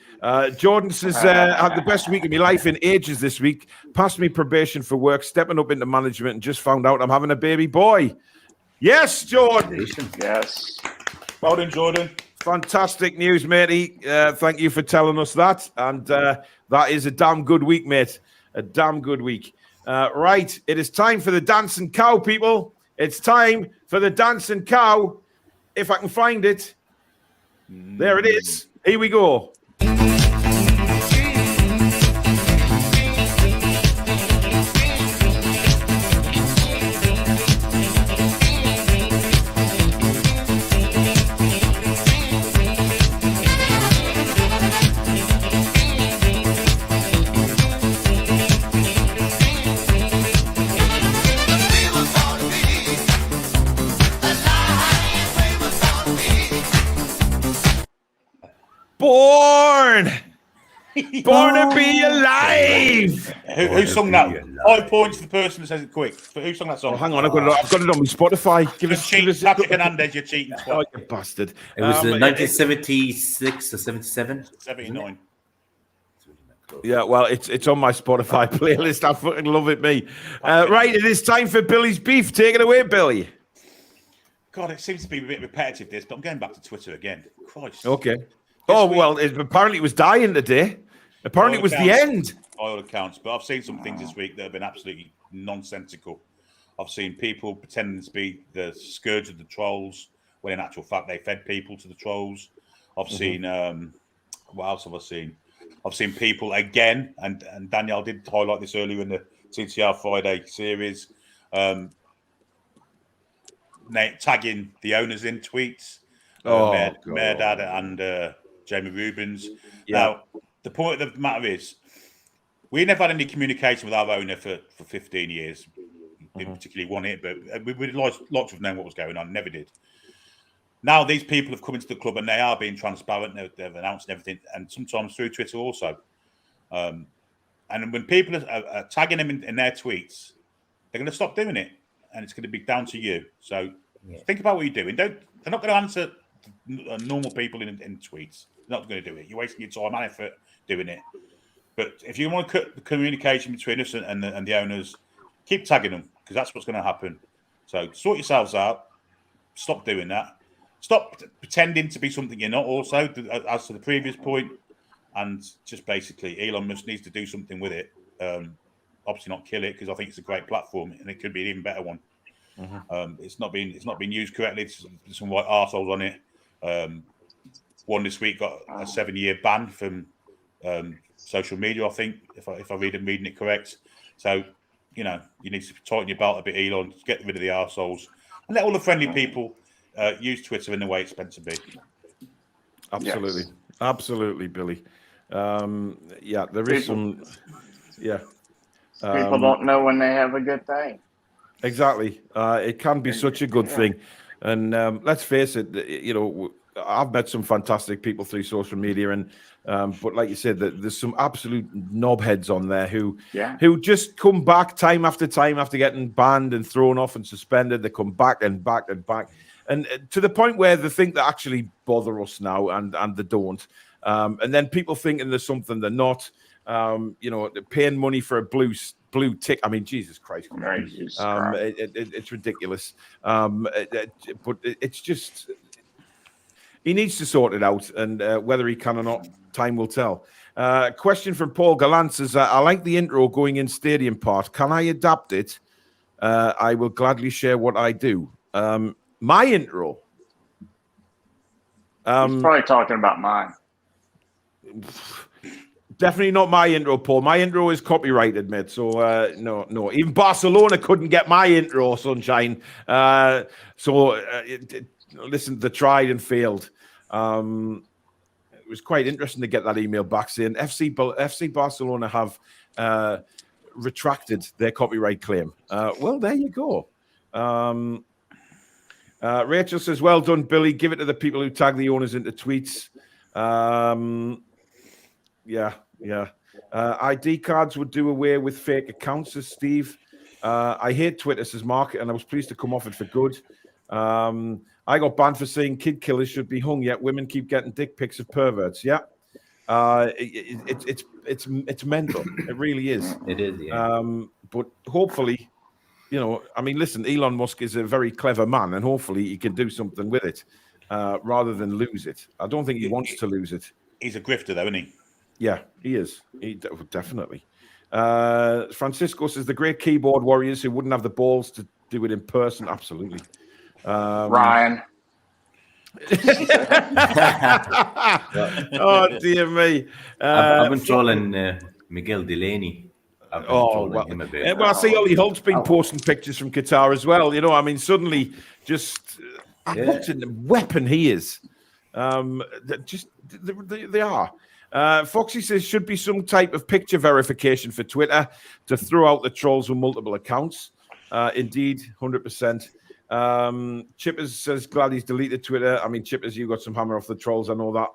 Jordan says, had the best week of my life in ages this week. Passed me probation for work, stepping up into management, and just found out I'm having a baby boy. Yes, Jordan. Yes. Well done, Jordan. Fantastic news, matey. Thank you for telling us that. And that is a damn good week, mate. A damn good week. Right. It is time for the dancing cow, people. It's time for the dancing cow. If I can find it. There it is. Here we go. Born to be alive. Who sung that? 5 points for the person that says it quick. Who sung that song? Oh, hang on, I've got it on my Spotify. Give us Patrick Hernandez, you're cheating. Oh, you bastard. It was 1976 or 77? 79. Yeah, well, it's on my Spotify playlist. I fucking love it, me. Right, it is time for Billy's Beef. Take it away, Billy. God, it seems to be a bit repetitive, this, but I'm going back to Twitter again. Christ. Okay. Apparently it was dying today. Apparently it was the end. By all accounts, but I've seen some things this week that have been absolutely nonsensical. I've seen people pretending to be the scourge of the trolls, when in actual fact they fed people to the trolls. I've seen, what else have I seen? I've seen people again, and Danielle did highlight this earlier in the TTR Friday series, tagging the owners in tweets, Mayor Dad and Jamie Rubens. Yeah. Now, the point of the matter is, we never had any communication with our owner for 15 years. Didn't particularly want it, but we'd like to have known what was going on. Never did. Now these people have come into the club and they are being transparent. They've announced everything, and sometimes through Twitter also. And when people are tagging them in their tweets, they're going to stop doing it, and it's going to be down to you. So think about what you're doing. They're not going to answer normal people in tweets. They're not going to do it. You're wasting your time and effort doing it. But if you want to cut the communication between us and the owners, keep tagging them, because that's what's going to happen. So sort yourselves out. Stop doing that. Stop pretending to be something you're not also, as to the previous point. And just basically, Elon Musk needs to do something with it. Obviously not kill it, because I think it's a great platform and it could be an even better one. It's not been used correctly. There's some white arseholes on it. One this week got a 7-year ban from social media, I think, if I'm reading it correct. So, you need to tighten your belt a bit, Elon, get rid of the arseholes, and let all the friendly people use Twitter in the way it's meant to be. Absolutely. Yes. Absolutely, Billy. There is some... Yeah. People don't know when they have a good thing. Exactly. It can be such a good thing. And let's face it, I've met some fantastic people through social media, and but like you said, there's some absolute knobheads on there who just come back time after time after getting banned and thrown off and suspended. They come back and back and back, and to the point where they think they actually bother us now, and they don't. And then people thinking there's something they're not. They're paying money for a blue tick. I mean, Jesus Christ! It's ridiculous. But it's just. He needs to sort it out, and whether he can or not, time will tell. Question from Paul Gallant says, I like the intro going in stadium part. Can I adapt it? I will gladly share what I do. My intro. He's probably talking about mine. Definitely not my intro, Paul. My intro is copyrighted, mate. So no. Even Barcelona couldn't get my intro, sunshine. Listen, they tried and failed. It was quite interesting to get that email back saying FC Barcelona have retracted their copyright claim. Well, there you go. Rachel says, well done, Billy. Give it to the people who tag the owners into tweets. Yeah. ID cards would do away with fake accounts, says Steve. I hate Twitter, says Mark, and I was pleased to come off it for good. I got banned for saying kid killers should be hung, yet women keep getting dick pics of perverts. Yeah. It's mental. It really is. It is, yeah. But hopefully, listen, Elon Musk is a very clever man, and hopefully he can do something with it rather than lose it. I don't think he wants to lose it. He's a grifter, though, isn't he? Yeah, he is. Definitely. Francisco says the great keyboard warriors who wouldn't have the balls to do it in person. Absolutely. Ryan. Oh, dear me. I've been trolling Miguel Delaney. I've been trolling him a bit. Well, I see Ollie Holt's been posting pictures from Qatar as well. Suddenly just what a weapon he is. They are. Foxy says should be some type of picture verification for Twitter to throw out the trolls with multiple accounts. Indeed, 100%. Chippers says glad he's deleted Twitter. I mean, Chippers, you got some hammer off the trolls. I know that.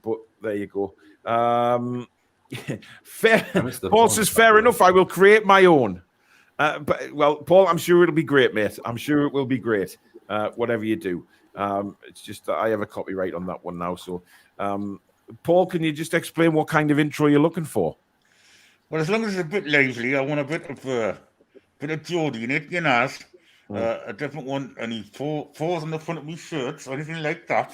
But there you go. Paul says fair enough. I will create my own. Paul, I'm sure it'll be great, mate. I'm sure it will be great. Whatever you do. It's just that I have a copyright on that one now. So, Paul, can you just explain what kind of intro you're looking for? Well, as long as it's a bit lively, I want a bit of Geordie in it, a different one, any fours on the front of my shirts or anything like that.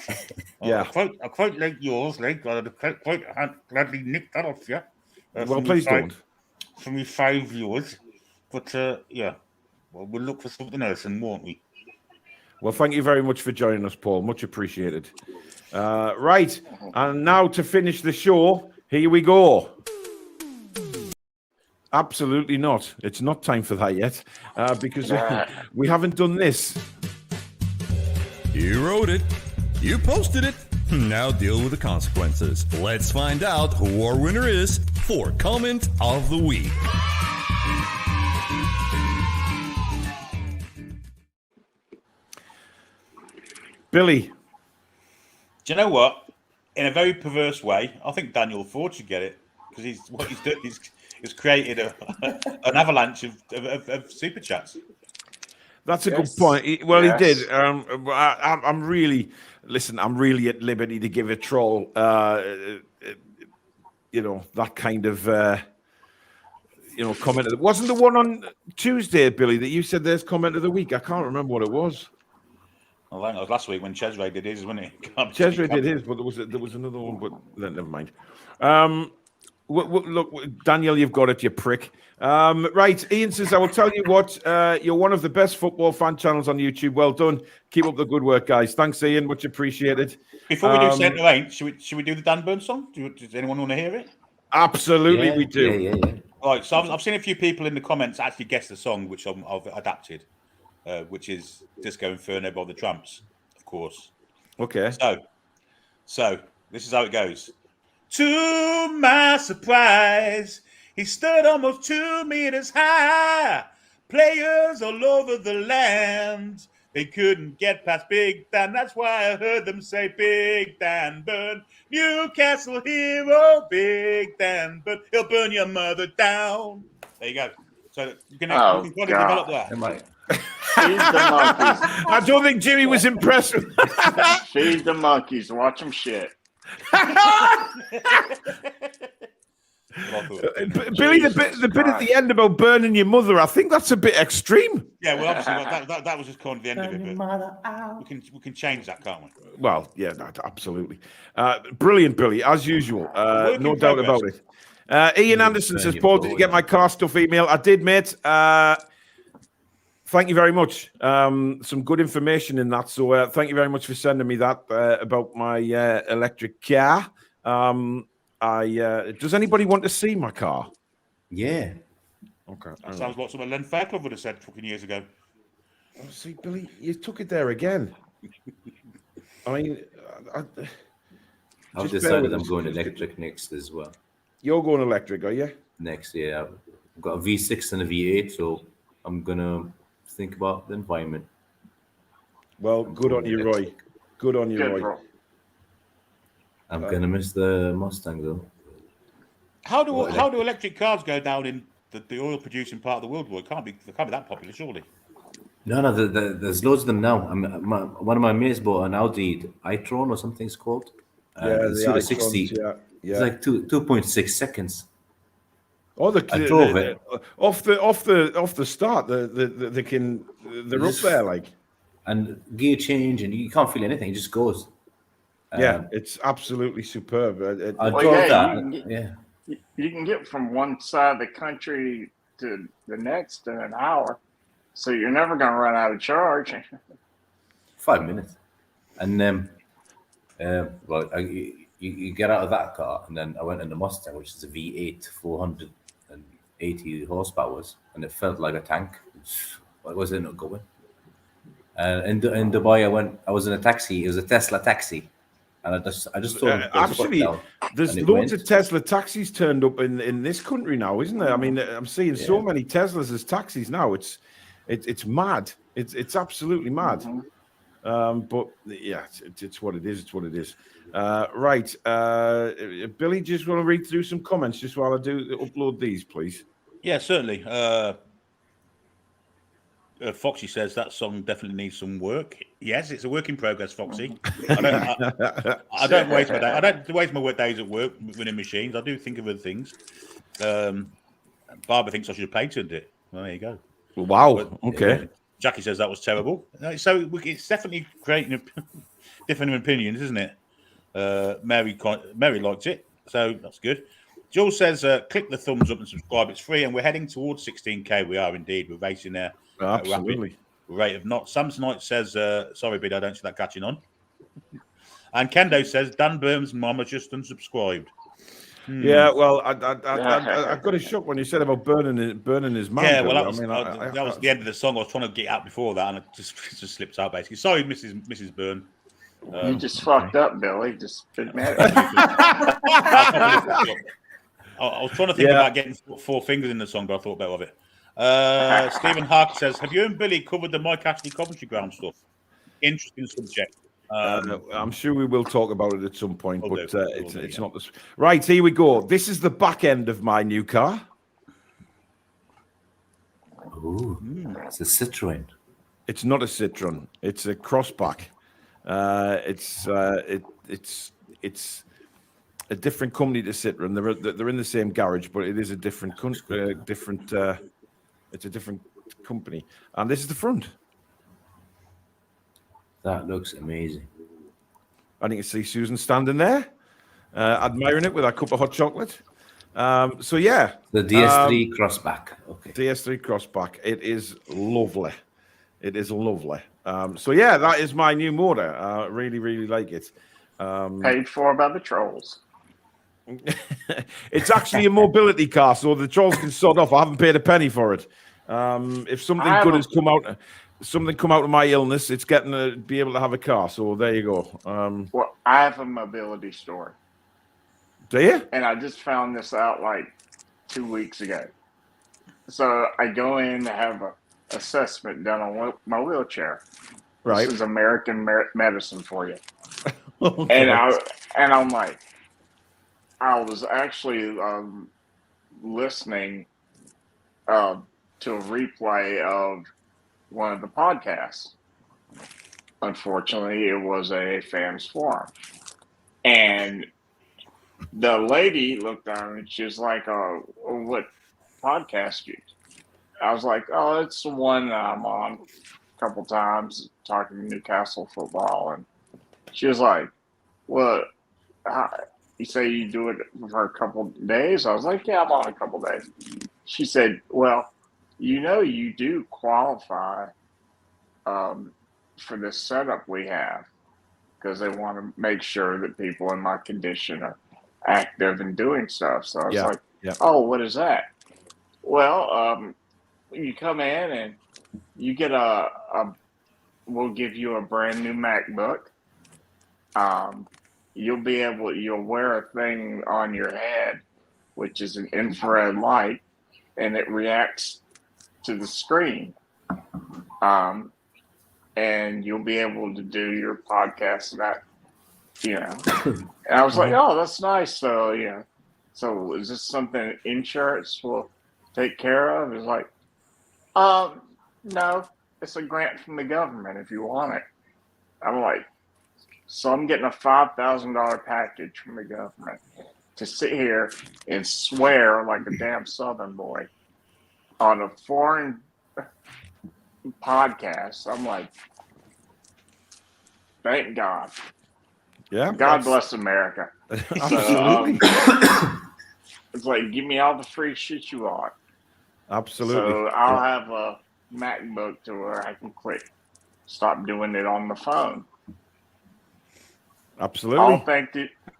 Yeah, I quite like yours. Like I'd quite gladly nick that off you. Well, please don't. For me 5 viewers, but we'll look for something else, and won't we? Well, thank you very much for joining us, Paul. Much appreciated. Right, and now to finish the show, here we go. Absolutely not. It's not time for that yet, because we haven't done this. You wrote it. You posted it. Now deal with the consequences. Let's find out who our winner is for Comment of the Week. Billy. Do you know what? In a very perverse way, I think Daniel Ford should get it, because he's created an avalanche of super chats. That's a good point. He did. I'm really at liberty to give a troll, that kind of, comment. Wasn't the one on Tuesday, Billy, that you said there's comment of the week? I can't remember what it was. I think it was last week when Cesare did his, wasn't he? Cesare did his, but there was another one, but never mind. Look, Daniel, you've got it, you prick. Right, Ian says, I will tell you what, you're one of the best football fan channels on YouTube. Well done. Keep up the good work, guys. Thanks, Ian. Much appreciated. Before we do Centre Lane, should we do the Dan Burn song? Does anyone want to hear it? Absolutely, we do. Yeah. Right, so I've seen a few people in the comments actually guess the song, which I've adapted, which is Disco Inferno by the Tramps, of course. Okay. So this is how it goes. To my surprise, he stood almost 2 meters high. Players all over the land, they couldn't get past Big Dan. That's why I heard them say Big Dan Burn. Newcastle hero, Big Dan Burn. He'll burn your mother down. There you go. So you can probably develop that. Feed the monkeys. I don't think Jimmy was impressed with Feed the monkeys. Watch them shit. Billy, the bit at the end about burning your mother, I think that's a bit extreme. Yeah, well, obviously that was just kind of the end of it. But we can change that, can't we? Well, yeah, absolutely. Brilliant, Billy, as usual. No doubt about it. Ian Anderson says, Paul, did you get my car stuff email? I did, mate. Thank you very much. Some good information in that. So thank you very much for sending me that about my electric car. Does anybody want to see my car? Yeah. Okay. That sounds like something Len Fairclough would have said fucking years ago. Oh, see, Billy, you took it there again. I mean, I've just bear with decided I'm us. going electric next as well. You're going electric, are you? Next year, I've got a V6 and a V8, so I'm gonna think about the environment. Well, good on you, Roy. Good on you, Good, Roy. bro. I'm gonna miss the Mustang though. How do electric cars go down in the oil producing part of the world? Well, they can't be that popular, surely. No, there's loads of them now. One of my mates bought an Audi e-tron or something it's called. Yeah, And it's the sort of iTrons, 60. yeah. It's like 2.6 seconds. Oh, I drove it. Off the start. They're up there, like. And gear change, and you can't feel anything. It just goes. Yeah, it's absolutely superb. I Well, drove yeah, that. Yeah. you can get from one side of the country to the next in an hour, so you're never going to run out of charge. 5 minutes. And then, you get out of that car, and then I went in the Mustang, which is a V8, 480 horsepower, and it felt like a tank. It wasn't not going. And in Dubai, I was in a taxi. It was a Tesla taxi, and I just told him to put his foot Actually, down, there's and it loads went. of Tesla taxis turned up in this country now, isn't there? I mean, I'm seeing so many Teslas as taxis now. It's mad. It's absolutely mad. But yeah, it's what it is. It's what it is. Right, Billy, just want to read through some comments just while I do upload these, please. Yeah, certainly. Foxy says that song definitely needs some work. Yes, it's a work in progress, Foxy. I don't waste my day. I don't waste my work days at work running machines. I do think of other things. Barbara thinks I should have patented it. Well, there you go. Wow. But, okay. Jackie says that was terrible. So it's definitely creating different opinions, isn't it? Mary liked it, so that's good. Jules says, click the thumbs up and subscribe. It's free, and we're heading towards 16K. We are indeed. We're racing there. Absolutely. Rate of knots. Samsonite says, sorry, Bid, I don't see that catching on. And Kendo says, Dan Burns' mama just unsubscribed. Yeah, well, I got a shock when you said about burning his mouth. Yeah, well, that was the end of the song. I was trying to get out before that, and it just slipped out, basically. Sorry, Mrs. Byrne. You just fucked up, Billy. Just admit it. I was trying to think about getting 4 fingers in the song, but I thought better of it. Stephen Harker says, have you and Billy covered the Mike Ashley Coventry Ground stuff? Interesting subject. I'm sure we will talk about it at some point, but it's not this. Right, here we go. This is the back end of my new car. Ooh, it's a Citroen. It's not a Citroen. It's a crossback. It's a different company to Citroen. They're in the same garage, but it is a different it's a different company. And this is the front. That looks amazing. And you can see Susan standing there, admiring it with a cup of hot chocolate. So yeah, the DS3 crossback. Okay, DS3 crossback. It is lovely. It is lovely. So yeah, that is my new motor. Really, really like it. Paid for by the trolls. It's actually a mobility car, so the trolls can sod off. I haven't paid a penny for it. If something good has come out of my illness, it's getting to be able to have a car. So there you go. Well, I have a mobility story. Do you? And I just found this out like 2 weeks ago. So I go in to have an assessment done on my wheelchair. Right. This is American medicine for you. Okay. And I'm like, I was actually listening to a replay of one of the podcasts. Unfortunately, it was a fans forum. And the lady looked on and she was like, what podcast you? I was like, oh, it's the one I'm on a couple times talking Newcastle football. And she was like, well, you say you do it for a couple days? I was like, yeah, I'm on a couple days. She said, well, you do qualify for this setup we have because they want to make sure that people in my condition are active and doing stuff. So I was like, yeah. oh, what is that? Well, you come in and you get we'll give you a brand new MacBook. You'll wear a thing on your head, which is an infrared light, and it reacts to the screen. And you'll be able to do your podcast and that, And I was like, oh, that's nice. So, so is this something insurance will take care of? It's like, no, it's a grant from the government if you want it. I'm like, so I'm getting a $5,000 package from the government to sit here and swear like a damn Southern boy on a foreign podcast. I'm like, thank God. Yeah. God bless America. Absolutely. It's like, give me all the free shit you want. Absolutely. So I'll have a MacBook to where I can stop doing it on the phone. Absolutely.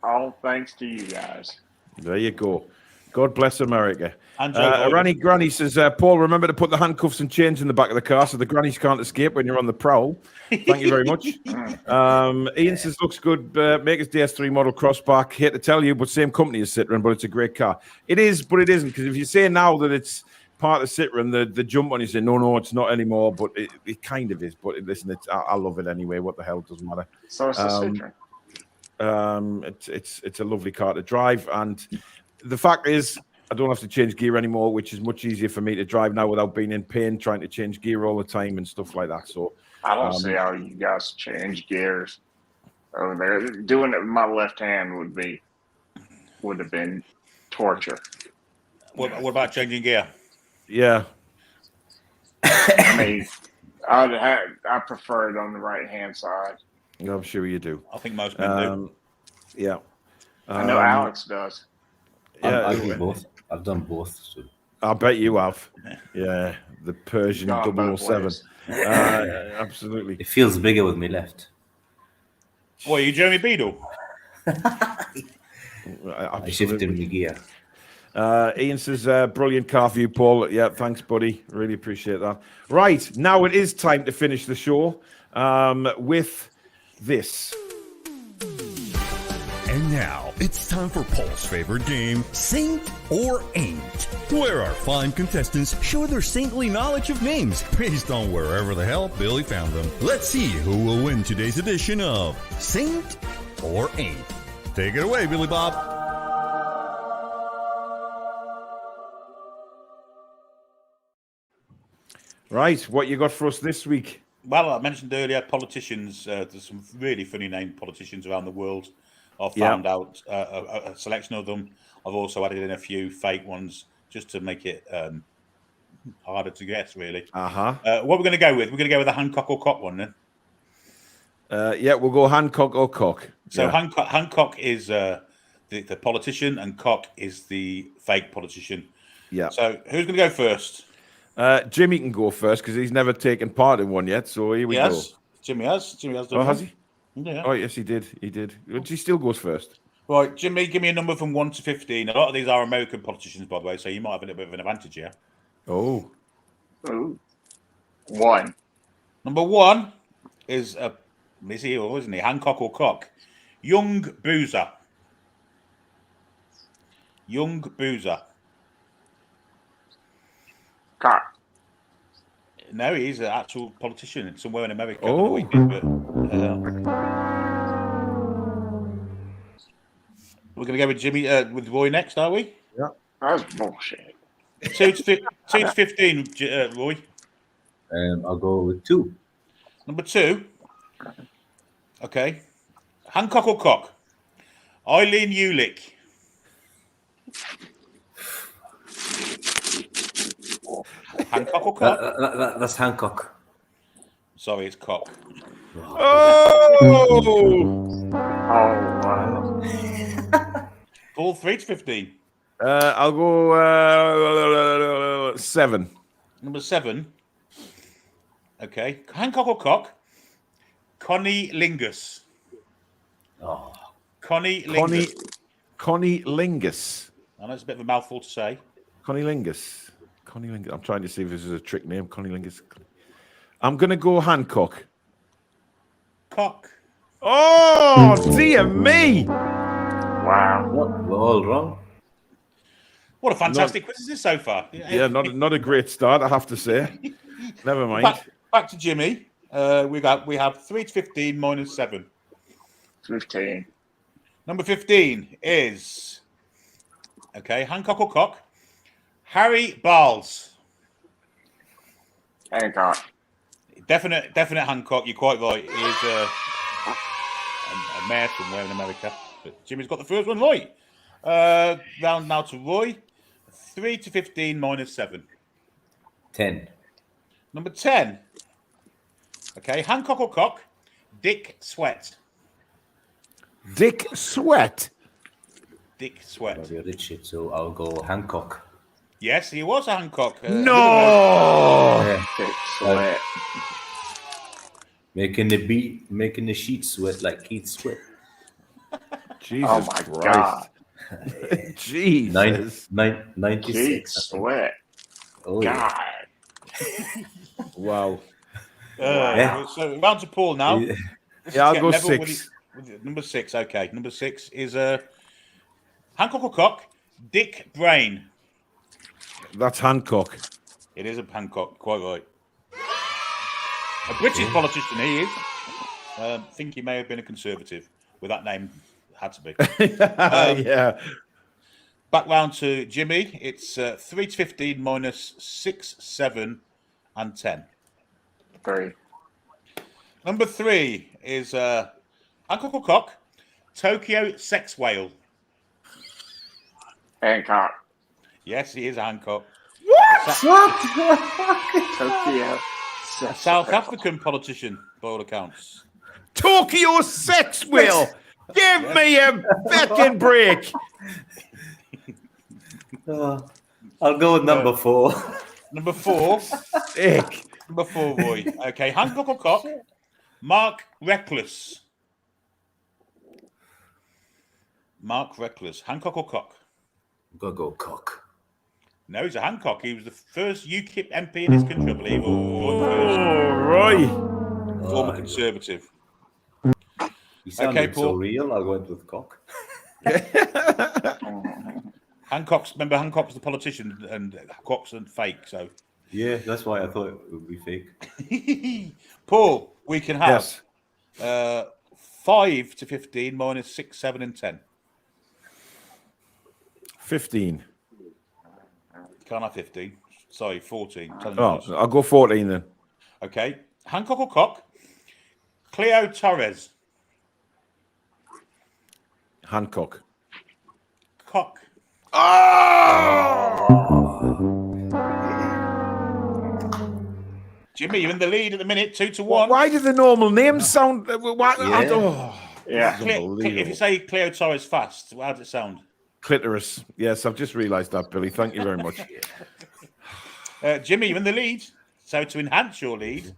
All thanks to you guys. There you go. God bless America. Granny says, Paul, remember to put the handcuffs and chains in the back of the car so the grannies can't escape when you're on the prowl. Thank you very much. Ian says, looks good. Maker's DS3 model crossback. Hate to tell you, but same company as Citroen, but it's a great car. It is, but it isn't. Because if you say now that it's part of Citroen, the jump on you say, no, it's not anymore. But it kind of is. But listen, I love it anyway. What the hell, it doesn't matter. So it's a Citroen. It's a lovely car to drive. And the fact is, I don't have to change gear anymore, which is much easier for me to drive now without being in pain, trying to change gear all the time and stuff like that. So I don't see how you guys change gears over there. Doing it with my left hand would have been torture. What about changing gear? Yeah. I mean, I prefer it on the right hand side. I'm sure you do. I think most men do. Yeah. I know Alex does. Yeah, I do both. I've done both. So. I bet you have. Yeah, the Persian 007. Absolutely. It feels bigger with me left. What, are you Jeremy Beadle? I shifted my gear. Ian says, brilliant car view, Paul. Yeah, thanks, buddy. Really appreciate that. Right, now it is time to finish the show with this. And now it's time for Paul's favorite game, Saint or Ain't, where our fine contestants show their saintly knowledge of names based on wherever the hell Billy found them. Let's see who will win today's edition of Saint or Ain't. Take it away, Billy Bob. Right, what you got for us this week? Well, I mentioned earlier politicians. There's some really funny named politicians around the world. I've found out a selection of them. I've also added in a few fake ones just to make it harder to guess, really. What we're going to go with? We're going to go with the Hancock or Cock one, then. Yeah, we'll go Hancock or Cock. So Hancock is the politician, and Cock is the fake politician. Yeah. So who's going to go first? Jimmy can go first because he's never taken part in one yet. So here we go. Jimmy has. Jimmy has done. Oh, has he? Yeah. Oh, yes, he did. He still goes first. Right, Jimmy, give me a number from 1 to 15. A lot of these are American politicians, by the way, so you might have a little bit of an advantage here. Oh. Ooh. 1. Number 1 is he or isn't he? Hancock or Cock? Young Boozer. Young Boozer. Cock. No, he's an actual politician somewhere in America. Oh. We're going to go with Jimmy, with Roy next, are we? Yeah. That's bullshit. 2 to 15, Roy. I'll go with 2. Number 2. Okay. Hancock or Cock? Eileen Ulick. Hancock or Cock? That's Hancock. Sorry, it's Cock. Oh! Wow. All 3 to 15. I'll go 7. Number 7. Okay. Hancock or Cock? Connie Lingus. Oh. Connie Lingus. Connielingus. I know it's a bit of a mouthful to say. Connielingus. Connielingus. I'm trying to see if this is a trick name. Connielingus. I'm going to go Hancock. Cock. Oh, dear me. Wow. What? We're all wrong. What a fantastic quiz is this so far? Yeah, not a great start, I have to say. Never mind. Back to Jimmy. We have 3 to 15 minus 7. 15. Number 15 is Hancock or Cock. Harry Barles. Hancock. Definite Hancock. You're quite right. He is a mayor somewhere in America. But Jimmy's got the first one right. Round now to Roy. 3 to 15 minus 7. 10. Number 10. Hancock or Cock. Dick Sweat. Dick Sweat. Dick Sweat. I'll be a rich shit, so I'll go Hancock. Yes, he was a Hancock. No! Dick Sweat. Making the sheet sweat like Keith Sweat. Jesus Oh my Christ. God. Jesus. 96. Dick Sweat. Oh, yeah. God. Wow. So round to Paul now. Yeah. Yeah, I'll go 6. Number 6, okay. Number 6 is Hancock or Cock. Dick Brain. That's Hancock. It is a Hancock, quite right. A British politician he is. Think he may have been a Conservative. With that name, had to be. Yeah. Back round to Jimmy. It's 3 to 15 minus 6, 7, and 10. 3. Number 3 is Hancock or Cock. Tokyo Sex Whale. Hancock. Yes, he is a Hancock. Tokyo. A South African politician, by all accounts. Tokyo Sex Wheel. Give me a fucking break. I'll go with number 4. Number 4. Sick. Number 4, Roy. Okay, Hancock or Cock. Mark Reckless. Mark Reckless. Hancock or Cock? I'm going to go Cock. No, he's a Hancock. He was the first UKIP MP in this country, I believe. Oh, right. Former Conservative. You sound Okay, so Paul. real. I went with Cock. Remember Hancock's the politician and Cock's and fake, so. Yeah, that's why I thought it would be fake. Paul, we can have Yes. 5 to 15 minus 6, 7, and 10. 15. Can't have 15. Sorry, 14. Oh, I'll go 14 then. Okay. Hancock or Cock? Cleo Torres. Hancock. Cock. Jimmy, you're in the lead at the minute, 2 to 1. Why do the normal names sound? Why, Yeah. If you say Cleo Torres fast, how does it sound? Clitoris. Yes, I've just realised that, Billy. Thank you very much. Jimmy, you're in the lead. So to enhance your lead,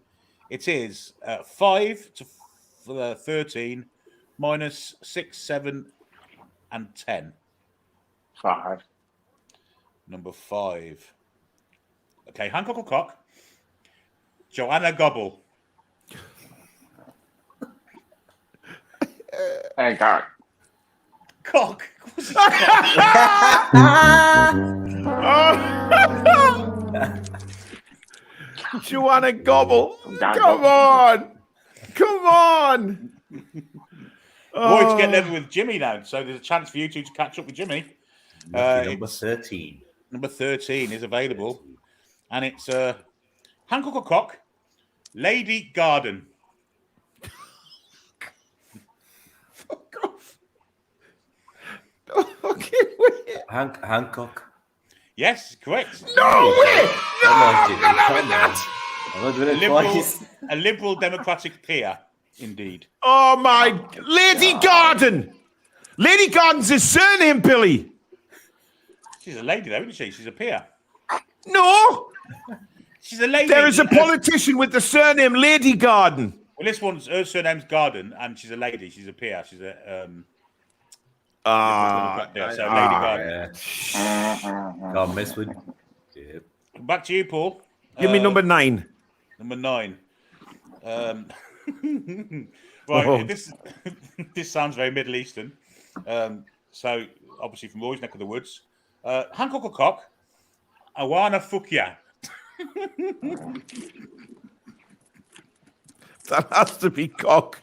it is 5 to 13 minus 6, 7, and 10. 5. Number 5. Okay, Hancock or Cock? Joanna Gobble. Hancock. Cock. Joanna Gobble. Come on. Come on. Roy to get level with Jimmy now, so there's a chance for you two to catch up with Jimmy. Number 13. Number 13 is available, and it's Hancock or Cock, Lady Garden. Fuck off. Okay, wait. Hancock. Yes, correct. No way. No, I'm not having that. I'm not doing it twice. A liberal democratic peer, indeed. Oh, my. Lady Garden. Lady Garden's his surname, Billy. She's a lady, though, isn't she? She's a peer. No. She's a lady. There is a politician with the surname Lady Garden. Well, this one's her surname's Garden, and she's a lady. She's a peer. She's a Yeah, so Lady Gaga. Can't miss with. Yeah. Back to you, Paul. Give me number 9. Number 9. Right, this sounds very Middle Eastern. So obviously from Roy's neck of the woods. Hancock or cock? I wanna fuck ya. That has to be cock.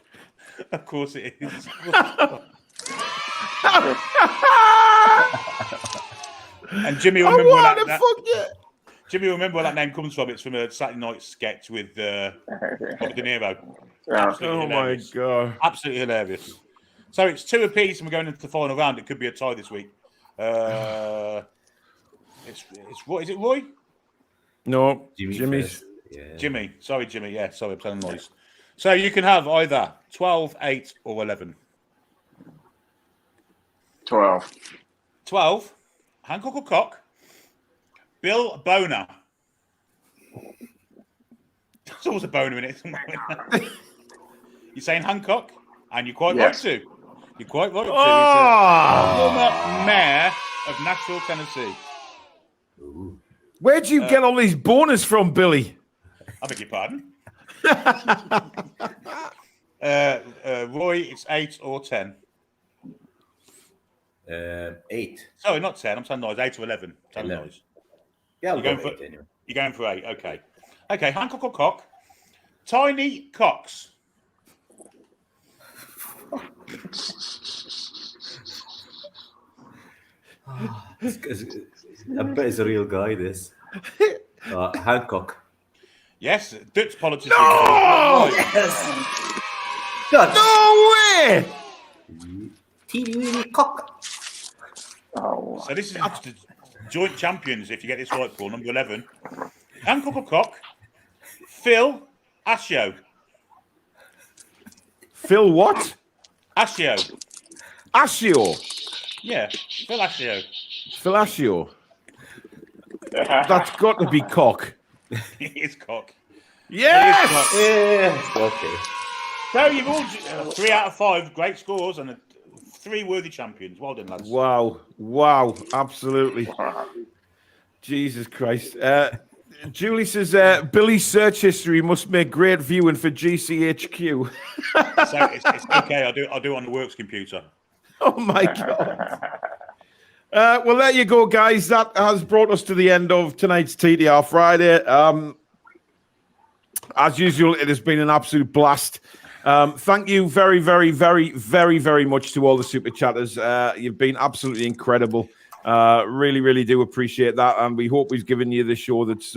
Of course it is. And Jimmy will remember Jimmy will remember where that name comes from. It's from a Saturday Night sketch with Robert De Niro. Absolutely hilarious. My God. Absolutely hilarious. So it's 2 apiece and we're going into the final round. It could be a tie this week. It's Roy. Is it Roy? No, Jimmy's. Yeah. Jimmy. Sorry, Jimmy. Yeah, sorry, I'm telling lies. So you can have either 12, 8 or 11. 12. 12. Hancock or cock? Bill Boner. There's always a boner in it. You're saying Hancock? And you're quite right to. You're quite right to. He's former mayor of Nashville, Tennessee. Ooh. Where do you get all these boners from, Billy? I beg your pardon. Roy, it's 8 or 10. 8. Sorry, not 10. I'm saying noise. 8 or 11. 10 noise. Yeah, you're going for 8 anyway. You're going for 8. Okay. Okay, Hancock or cock? Tiny cocks. I bet it's a real guy, this. Hancock. Yes, Dutch politician. No! Yes! No way! Teeny cock. Oh. So this is the joint champions, if you get this right, Paul, number 11. Hancock or cock? Phil Asio. Phil what? Asio. Asio. Yeah, Phil Asio. Philasio. That's got to be cock. It is cock. Yes! It is cock. Yeah. Okay. So you've all 3 out of 5 great scores and 3 worthy champions. Well done, lads. Wow. Absolutely. Jesus Christ. Julie says, Billy's search history must make great viewing for GCHQ. So it's okay. I'll do it on the works computer. Oh, my God. Well, there you go, guys. That has brought us to the end of tonight's TTR Friday. As usual, it has been an absolute blast. Thank you very, very, very, very, very much to all the super chatters. You've been absolutely incredible. Really, really do appreciate that. And we hope we've given you the show that's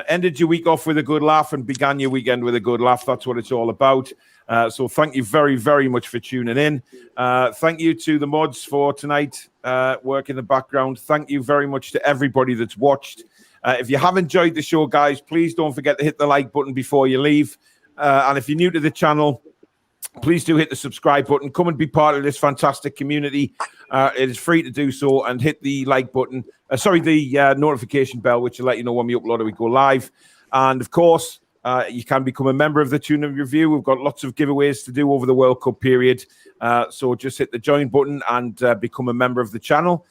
ended your week off with a good laugh and began your weekend with a good laugh. That's what it's all about. So thank you very, very much for tuning in. Thank you to the mods for tonight, work in the background. Thank you very much to everybody that's watched. If you have enjoyed the show, guys, please don't forget to hit the like button before you leave. And if you're new to the channel, please do hit the subscribe button. Come and be part of this fantastic community. It is free to do so, and hit the like button. The notification bell, which will let you know when we upload or we go live. And of course, you can become a member of the Toon Review. We've got lots of giveaways to do over the World Cup period. So just hit the join button and become a member of the channel.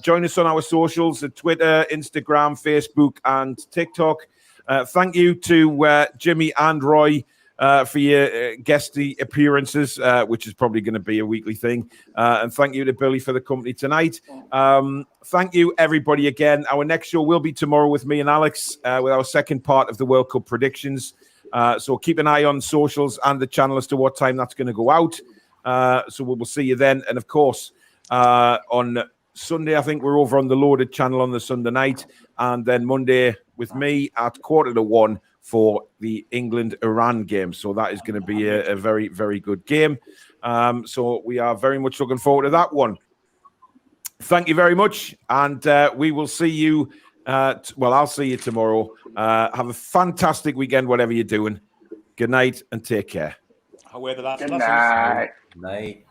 Join us on our socials at Twitter, Instagram, Facebook, and TikTok. Thank you to Jimmy and Roy for your guesty appearances, which is probably going to be a weekly thing. And thank you to Billy for the company tonight. Thank you, everybody, again. Our next show will be tomorrow with me and Alex with our second part of the World Cup predictions. So keep an eye on socials and the channel as to what time that's going to go out. So we will see you then. And, of course, on Sunday, I think we're over on the Loaded channel on the Sunday night. And then Monday with me at 1:45 for the England-Iran game. So that is going to be a very, very good game. So we are very much looking forward to that one. Thank you very much. And we will see you. I'll see you tomorrow. Have a fantastic weekend, whatever you're doing. Good night and take care. I'll wear the last Good night. Night.